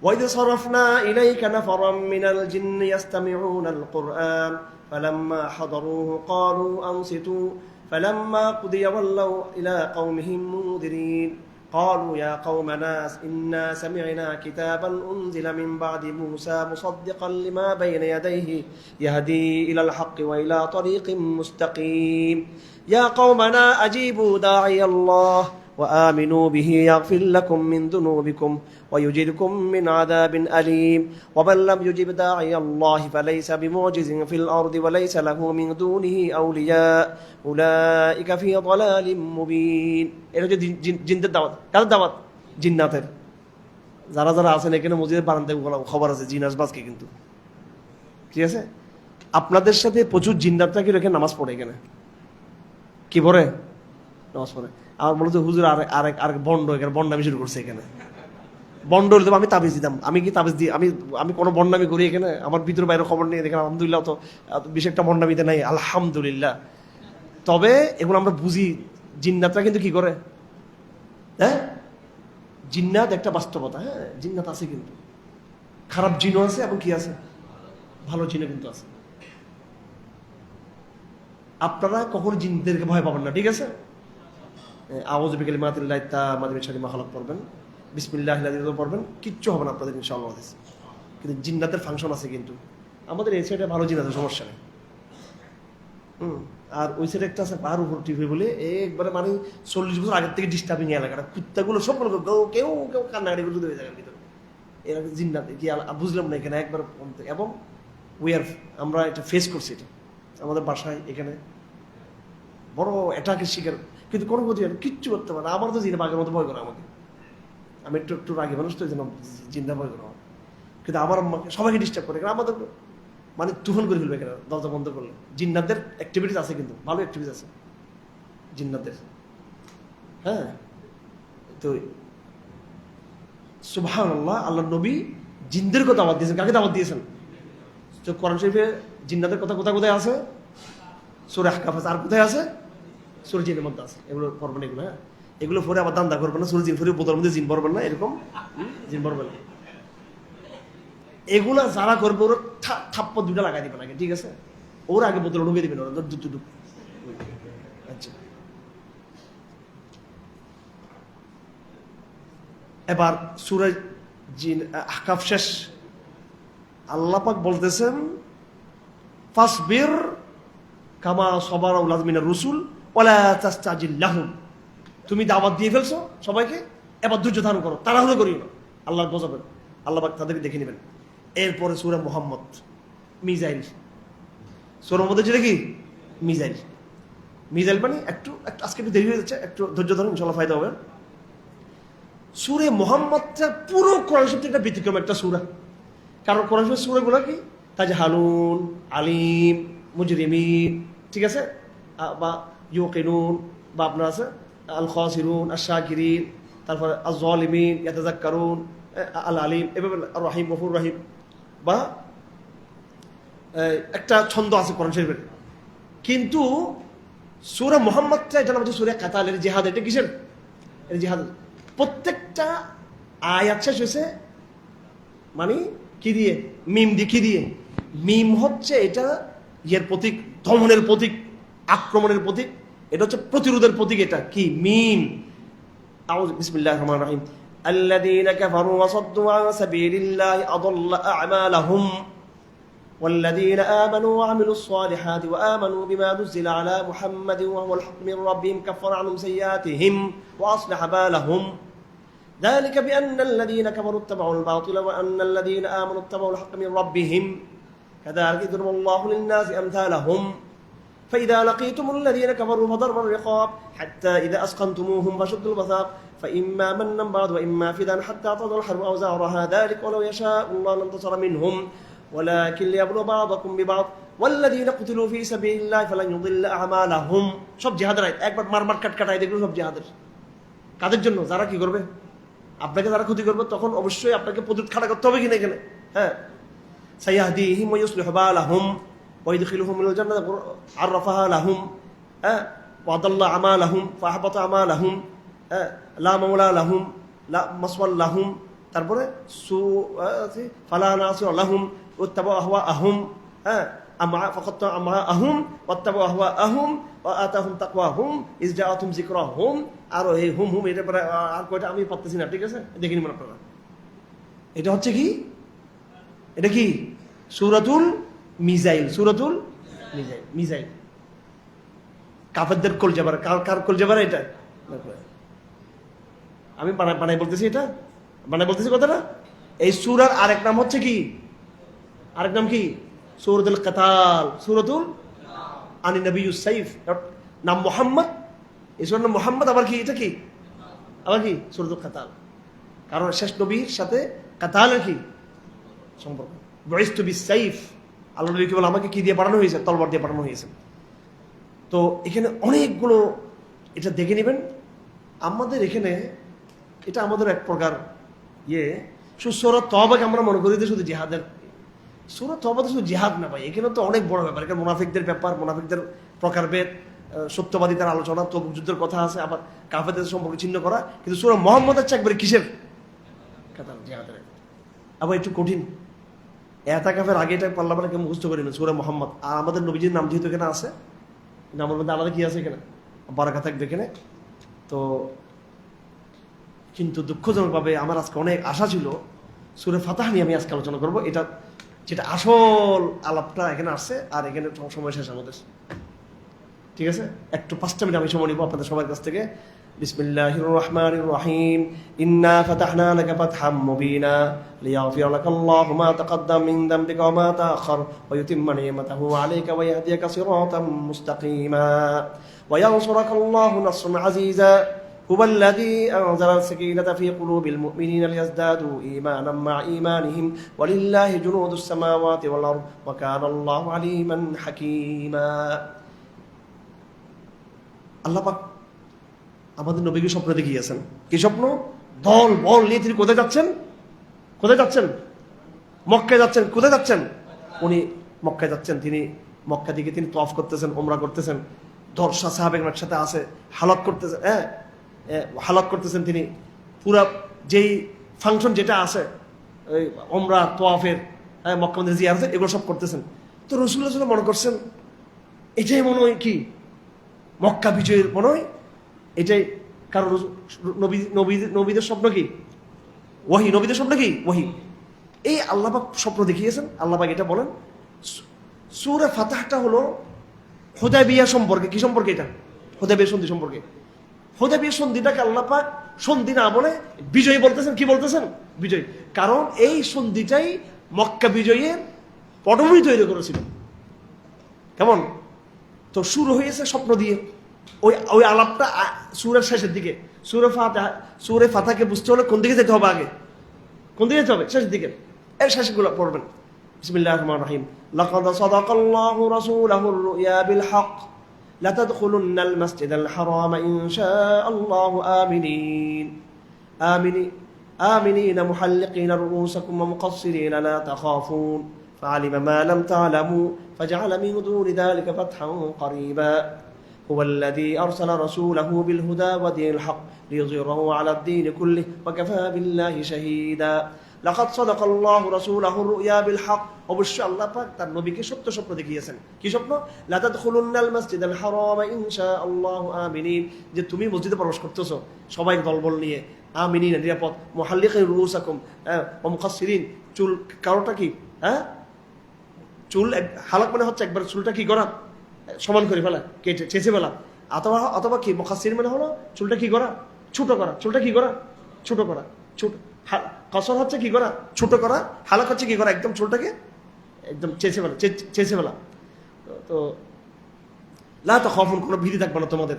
وَإِذْ صَرَفْنَا إِلَيْكَ نَفَرًا مِنَ الْجِنِّ يَسْتَمِعُونَ الْقُرْآنَ فَلَمَّا حَضَرُوهُ قَالُوا أَنصِتُوا فَلَمَّا قُضِيَ وَلَّوْا إِلَى قَوْمِهِمْ مُنذِرِينَ قالوا يا قومنا إنا سمعنا كتابا أنزل من بعد موسى مصدقا لما بين يديه يهدي إلى الحق وإلى طريق مستقيم يا قومنا أجيبوا داعي الله وآمنوا به يغفر لكم من ذنوبكم ويجركم من عذاب أليم ومن لم يجب داعي الله فليس بمعجز في الأرض وليس له من دونه أولياء أولئك في ضلال مبين। এটা হচ্ছে জিনদের দাওয়াত। কাদের দাওয়াত? জিন্নাতের। যারা যারা আছেন এখানে মসজিদের বারান্দায় খবর আছে জিন আসবে আজকে, কিন্তু ঠিক আছে? আপনাদের সাথে প্রচুর জিন্নাতরা কি রেখে নামাজ পড়ে এখানে, কি পড়ে? নামাজ পড়ে। আমার বলতো হুজুর আরেক বন্ড এখানে বন্ডামি শুরু করছে এখানে। বন্ড হলে আমি তাবিজ দিতাম। আমি কি তাবিজ দিই? আমি কোনো বন্ডামি করি এখানে? আমার ভিতর বাইরে খবর নিয়ে দেখেন আলহামদুলিল্লাহ, তো বেশি একটা বন্ডামিতে নাই আলহামদুলিল্লাহ। তবে এগুলো আমরা বুঝি জিন্নাতরা কিন্তু কি করে। হ্যাঁ, জিন্নাত একটা বাস্তবতা। হ্যাঁ, জিন্নাত আছে, কিন্তু খারাপ জিনও আছে এবং কি আছে, ভালো জিনও কিন্তু আছে। আপনারা কখনো জিনদেরকে ভয় পাবেন না, ঠিক আছে? আউযু বিকালিমাতিল্লাহি তাম্মাতি মিন শাররি মা খালাক পড়বেন, বিসমিল্লাহিল লাযী পড়বেন, কিচ্ছু হবে না আপনাদের ইনশাআল্লাহ। কিন্তু জিন্নাতের ফাংশন আছে। কিন্তু আমাদের এই সাইডে ভালো জিন্নাতের সমস্যা নেই। আর ওই সাইডে একটা আছে পাহাড় উপর টিভি বলে, একবারে মানে 40 বছর আগের থেকে ডিস্টার্বিং এলাকাটা, কুত্তাগুলো সব কেউ কেউ কান্নাকাটি করে ওই জায়গার ভিতরে। এরা জিন্নাত কি বুঝলাম না এখানে একবার। এবং আমরা এটা ফেস করছি, এটা আমাদের বাসায় এখানে বড় অ্যাটাকের শিকার, কিন্তু কোনো ক্ষতি হয় না, কিচ্ছু করতে পারে না। আমার তো জিনা বাঘের মতো ভয় করে আমাকে, আমি একটু রাগি মানুষ তো, এই জন্য জিন্দা ভয় করে আমার। কিন্তু আমার আম্মাকে সবাইকে ডিস্টার্ব করে, আমাদের মানে তুফান করে ফেলবে এখানে দরজা বন্ধ করলে। জিন্নাতদের অ্যাক্টিভিটিস আছে, কিন্তু ভালো অ্যাক্টিভিটিস আছে জিন্নাতদের। হ্যাঁ, তো সুবহানাল্লাহ, আল্লাহ নবী জিনদের কথা দাওয়াত দিয়েছেন। কাকে দাওয়াত দিয়েছেন? তো কোরআন শরীফে জিন্নাতের কথা কোথায় আছে? সূরা আহকাফ আছে। আর কোথায় আছে? সূরা জিনের মধ্যে আছে। এগুলো পড়বেন, এগুলো হ্যাঁ, এগুলো পরে আবার দান্দা করবেন না। সূরা জিন পরে বোতলের মধ্যে জিন পড়বেন না, এরকম জিন পড়বেন না। এগুলা যারা করবে ওরা থাপ্পড় 2টা লাগাই দিবেন আগে, ঠিক আছে? ওরা আগে বোতলে ঢুকে দিবেন, ওরা দুটো। আচ্ছা, এবার সূরা জিন আহকাফ শেষ। আল্লাহ পাক বলতেছেন ফাসবির কামা সাবারা উলাদ মিনার রুসুল ওয়ালা তাস্তাজিল লাহুম। তুমি দাওয়াত দিয়ে ফেলছো সবাইকে, এবার ধৈর্য ধারণ করো, তাড়াহুড়ো করিও না, আল্লাহর গজবের। আল্লাহ পাক তাদেরকে দেখে নেবেন। এরপরে সূরা মুহাম্মদ, মিজাইল। সূরার মধ্যে যেটা কি মিজাইল মানে একটু আজকে একটু দেরি হয়ে যাচ্ছে, একটু ধৈর্য ধরুন, ইনশাআল্লাহ ফায়দা হবে। সূরা মুহাম্মদটা পুরো কোরআন শরীফের একটা ব্যতিক্রম একটা সূরা। কারণ কোরআন শরীফের সূরাগুলো কি তাজহালুন, আলিম, মুজরিমিন, ঠিক আছে, বা ইউকিনুন, বা আপনার আছে আল খাসিরুন, আশ-শাকিরিন, তারপরে আয-যালিমিন, ইয়াতাযাক্কারুন, আল আলিম, এভাবে রহিম, গফুর রহিম, বা একটা ছন্দ আছে কোরআন শরীফের। কিন্তু সূরা মুহাম্মদটা, এটা নাম হচ্ছে সূরা কাতালের, জিহাদ। এটা কিসের? এটা জিহাদ। প্রত্যেকটা আয়াত শেষ হয়েছে মানে কি দিয়ে? মিম দিয়ে। কি দিয়ে? মিম হচ্ছে এটা ইয়ের প্রতীক, দমনের প্রতীক, আক্রমণের প্রতীক। এটা হচ্ছে প্রতিরোধের প্রতীক। এটা কি? মিম। আউযু বিসমিল্লাহির রহমানির রহিম। আল্লাযীনা কাফারু ওয়া সাদ্দু আন সাবিলিল্লাহি আযাল্লা আ'মালাহুম والذين آمنوا وعملوا الصالحات وآمنوا بما نزل على محمد وهو الحق من ربهم كفر عنهم سيئاتهم وأصلح بالهم ذلك بأن الذين كفروا اتبعوا الباطل وأن الذين آمنوا اتبعوا الحق من ربهم كذلك يضرب الله للناس أمثالهم فإذا لقيتم الذين كفروا فضرب الرقاب حتى إذا أسقنتموهم فشدوا الوثاق فإما منا بعد وإما فداء حتى تضع الحرب أوزارها ذلك ولو يشاء الله لانتصر منهم ولكن ليبلو بعضكم ببعض والذين قتلوا في سبيل الله فلن يضل أعمالهم। সব জিহাদের আয়াত, একবার মারমার কাটকাটাই দেখলো, সব জিহাদের। কাদের জন্য? যারা কি করবে? আপনাকে যারা ক্ষতি করবে, তখন অবশ্যই আপনাকে প্রতিরোধ খাড়া করতে হবে কিনা এখানে। হ্যাঁ, সাইয়াহদিহিম ওয়া ইউসলিহু বালাহুম ওয়া ইদখিলুহুমুল জান্নাতা আররাফাহা লাহুম ওয়া আদাল্লা আমালাহুম ফাহবাতা আমালাহুম লা মাওলা লাহুম লা মাসওয়াল লাহুম। তারপরে ফালা নাসির লাহুম ওয়াত্তাবাউ আহওয়াআহুম ফাকাত্তা আমআআহুম ওয়াত্তাবাউ আহওয়াআহুম ওয়া আতাহুম তাকওয়াহুম ইয জাআতুহুম যিকরাহুম। আর এই হুম এটা পরে আর কয়টা আমি পারতেছি না, ঠিক আছে, দেখে নিবেন আপনারা। এটা হচ্ছে কি? এটা কি? সূরাতুল মিজাইল। সূরাতুল মিজাইল। কাফেরদের কলজাবার। কার কলজাবার এটা? আমি বানাই বলতেছি, এটা বানাই বলতেছি কথাটা। এই সূরার আরেক নাম হচ্ছে কি? আরেক নাম কি? সূরাতুল কিতাল। সূরাতুল আনি নবিয়্যুস সাইফ। নাম মুহাম্মদ, এই সূরার নাম মুহাম্মদ। আবার কি? এটা কি? আবার কি? সূরাতুল কিতাল। কারণ শেষ নবীর সাথে কিতালের কি সম্পর্ক? বুইসতু বিস সাইফ। আল্লাহ নবী কি বলে, আমাকে কি দিয়ে পাঠানো হয়েছে? তলবার দিয়ে পাঠানো হয়েছে। তো এখানে অনেকগুলো, এটা দেখে নেবেন। আমাদের এখানে এটা আমাদের এক প্রকার সূরা তওবাকে আমরা মনে করি যে শুধু জিহাদের। সূরা তওবা তো শুধু জিহাদ না ভাই, এখানে তো অনেক বড় ব্যাপার। এখানে মুনাফিকদের ব্যাপার, মুনাফিকদের প্রকারভেদ, সত্যবাদিতার আলোচনা, তবুক যুদ্ধের কথা আছে, আবার কাফেরদের সম্পর্ক ছিন্ন করা। কিন্তু সূরা মুহাম্মদ হচ্ছে একবারে কিসের? কাতাল, জিহাদের। আবার একটু কঠিন। এতাকাফের আগে এটা পাল্লা পাল্লা কেউ মুখস্থ করি না সূরা মুহাম্মদ। আর আমাদের নবীজির নাম যেহেতু এখানে আছে, নামের মধ্যে আলাদা কি আছে এখানে? বারাকা থাকবে এখানে। তো কিন্তু দুঃখজনকভাবে আমার আজকে অনেক আশা ছিল সূরা ফাতিহা নিয়ে আমি আজকে আলোচনা করবো, এটা যেটা আসল আলাপটা এখানে আসছে, আর এখানে সময় শেষ আমাদের। ঠিক আছে, একটু 5টা মিনিট আমি সময় নিব আপনাদের সবার কাছ থেকে। বিসমিল্লাহির রহমানির রহিম। ইন্না ফাতাহনা লাকা ফাতহাম মুবিনা লিয়াগফিরা লাকাল্লাহু মা তাকাদ্দাম মিন যামবিকা ওয়া মা তাআখার ওয়া ইউতিম্মা নি'মাতাহু আলাইকা ওয়া ইয়াহদিয়াকা সিরাতাম মুস্তাকিমা ওয়া ইয়ানসুরাকাল্লাহু নাসরান আজিজা হুয়া আল্লাযী আনজালা আস-সাকিনাতা ফী কুলুবিল মুমিনিনা লিয়াজদাদু ঈমানাম মা ঈমানিহিম ওয়া লিল্লাহি জুনুদুস সামাওয়াতি ওয়াল আরদ ওয়া কানাল্লাহু আলীমান হাকীমা। আল্লাহ পাক আমাদের নবীকে স্বপ্ন দেখিয়েছেন। কি স্বপ্ন? দল বল নিয়ে তিনি কোথায় যাচ্ছেন? কোথায় যাচ্ছেন? মক্কায় যাচ্ছেন। কোথায় যাচ্ছেন? উনি মক্কায় যাচ্ছেন। তিনি মক্কা দিকে তিনি তওয়াফ করতেছেন, উমরা করতেছেন, 10 সাহাবায়ে একসাথে আছে, হালাত করতেছেন। হালাত করতেছেন তিনি। পুরা যেই ফাংশন যেটা আছে ওই উমরা তওয়াফের, মক্কা মদিনা জিয়ারতের, এগুলো সব করতেছেন। তো রাসূলুল্লাহ সাল্লাল্লাহু আলাইহি ওয়াসাল্লাম মনে করছেন এটাই মনে হয় কি মক্কা বিজয়ের মনে হয়, এটাই। কারণ নবীদের স্বপ্ন কি? ওয়াহি। নবীদের স্বপ্ন কি? ওয়াহি। এই আল্লাহ পাক স্বপ্ন দেখিয়েছেন। আল্লাহ পাক এটা বলেন সূরা ফাতিহাটা হলো হুদায়বিয়া সম্পর্কে। কি সম্পর্কে? এটা হুদায়বিয়া সন্ধি সম্পর্কে। হুদায়বিয়া সন্ধিটাকে আল্লাহ পাক সন্ধি না বলে বিজয় বলতেছেন। কি বলতেছেন? বিজয়। কারণ এই সন্ধিটাই মক্কা বিজয়ের পটভূমি তৈরি করেছিল। কেমন? তো শুরু হয়েছে স্বপ্ন দিয়ে। ওই আলাপটা সূরার শেষের দিকে। সূরা ফাতিহাকে বুঝতে হলে কোন দিকে যেতে হবে? আগে কোন দিকে যেতে হবে? শেষের দিকে। এর শেষগুলো পড়বেন। বিসমিল্লাহির রহমানির রহিম। লাকাদ সাদাকাল্লাহু রাসূলাহুর রুয়া বিল হক লাতাদখুলুন্নাল মাসজিদাল হারামা ইনশাআল্লাহু آمنين محلقين رؤوسكم ومقصرين لا تخافون فعلم ما لم تعلموا فجعل من دون ذلك فتحا قريبا هو الذي أرسل رسوله بالهدى ودين الحق ليظهره على الدين كله وكفى بالله شهيدا لقد صدق الله رسوله الرؤيا بالحق অবশ্য আল্লাহ পাক তার নবীকে সত্য স্বপ্ন দেখিয়েছেন। কি স্বপ্ন? লা তাদখুলুন্নাল মাসজিদাল হারামা ইনশাআল্লাহু আমিনিন, যে তুমি মসজিদে প্রবেশ করতেছো সবাই দলবল নিয়ে, আমিনিন নিরাপদ, মুহাল্লিকিন রুউসাকুম ওয়া মুকাসসিরিন, চুল কারোটা কি চুল হালাক মানে হচ্ছে একবার চুলটা কি করা সমান করে ফেলা, কেটে চেঁচে ফেলা, অথবা কি মুকাসসির মানে হলো চুলটা কি করা ছোট করা, চুলটা কি করা ছোট করা, ছোট কসর হচ্ছে কি করা ছোট করা, হালাক হচ্ছে কি করা একদম চুলটাকে একদম চেঁচে ফেলা। তো লা তাখাফুন, কোনো ভীতি থাকবে না তোমাদের।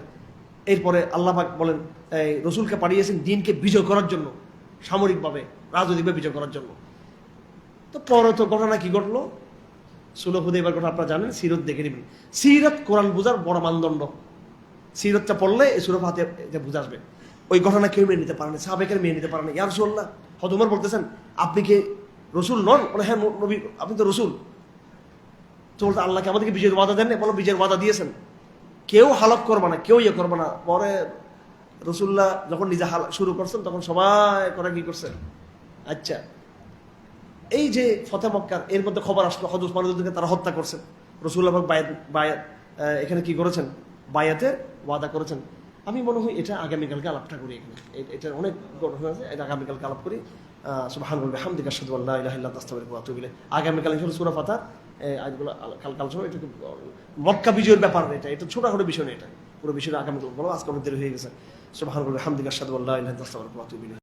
এরপরে আল্লাহ পাক বলেন এই রাসূলকে পাঠিয়েছেন দিনকে বিজয় করার জন্য, সামরিকভাবে রাজনৈতিকভাবে বিজয় করার জন্য। তো পরে তো ঘটনা কি ঘটলো? সুলহ হুদায়বিয়ার কথা আপনারা জানেন, সিরত দেখে নেবেন। সিরত কোরআন বোঝার বড় মানদণ্ড। সিরতটা পড়লে এই সূরা ফাতিহা বুঝে আসবে। ওই ঘটনা কেউ মেনে নিতে পারে না, সাহাবায়ে মেনে নিতে পারে না। ইয়া রাসূলুল্লাহ, হযরত ওমর বলতেছেন আপনি কি রসুল নন? বলে হ্যাঁ নবী, আপনি তো রসুল। তো বলতে আল্লাহকে আমাদেরকে বিজয়ের ওয়াদা দেন না? বলো বিজয়ের ওয়াদা দিয়েছেন, কেউ হালাক করবে না, কেউ ইয়ে করবে না। পরে রসুল্লাহ যখন নিজে শুরু করছেন তখন সবাই করে কি করছেন? আচ্ছা, এই যে ফতেহ মক্কার এর মধ্যে খবর আসলো হযরত উসমান রাদিয়াল্লাহু আনহু তারা হত্যা করছেন। রাসূলুল্লাহ বায়াত এখানে কি করেছেন? বায়াতের ওয়াদা করেছেন। আমি মনে হয় এটা আগামীকালকে আলাপটা করি। এখানে এটা অনেক ঘটনা আছে, এটা আগামীকালকে আলাপ করি। সুবহানাল্লাহি ওয়া বিহামদিহি আশহাদু আল্লা ইলাহা ইল্লাল্লাহ আস্তাগফিরুকা ওয়া আতুবু ইলাইহ। আগামীকাল ইনশাআল্লাহ সূরা ফাতিহা আয়াতগুলো কাল সময়, এটা মক্কা বিজয়ের ব্যাপার। এটা ছোটখাটো বিষয় না, এটা পুরো বিষয়টা আগামীকাল বলো। আজকে অনেক দেরি হয়ে গেছে। সুবহানাল্লাহি ওয়া বিহামদিহি আশহাদু আল্লা ইলাহা ইল্লাল্লাহ আস্তাগফিরুকা ওয়া আতুবু ইলাইহ।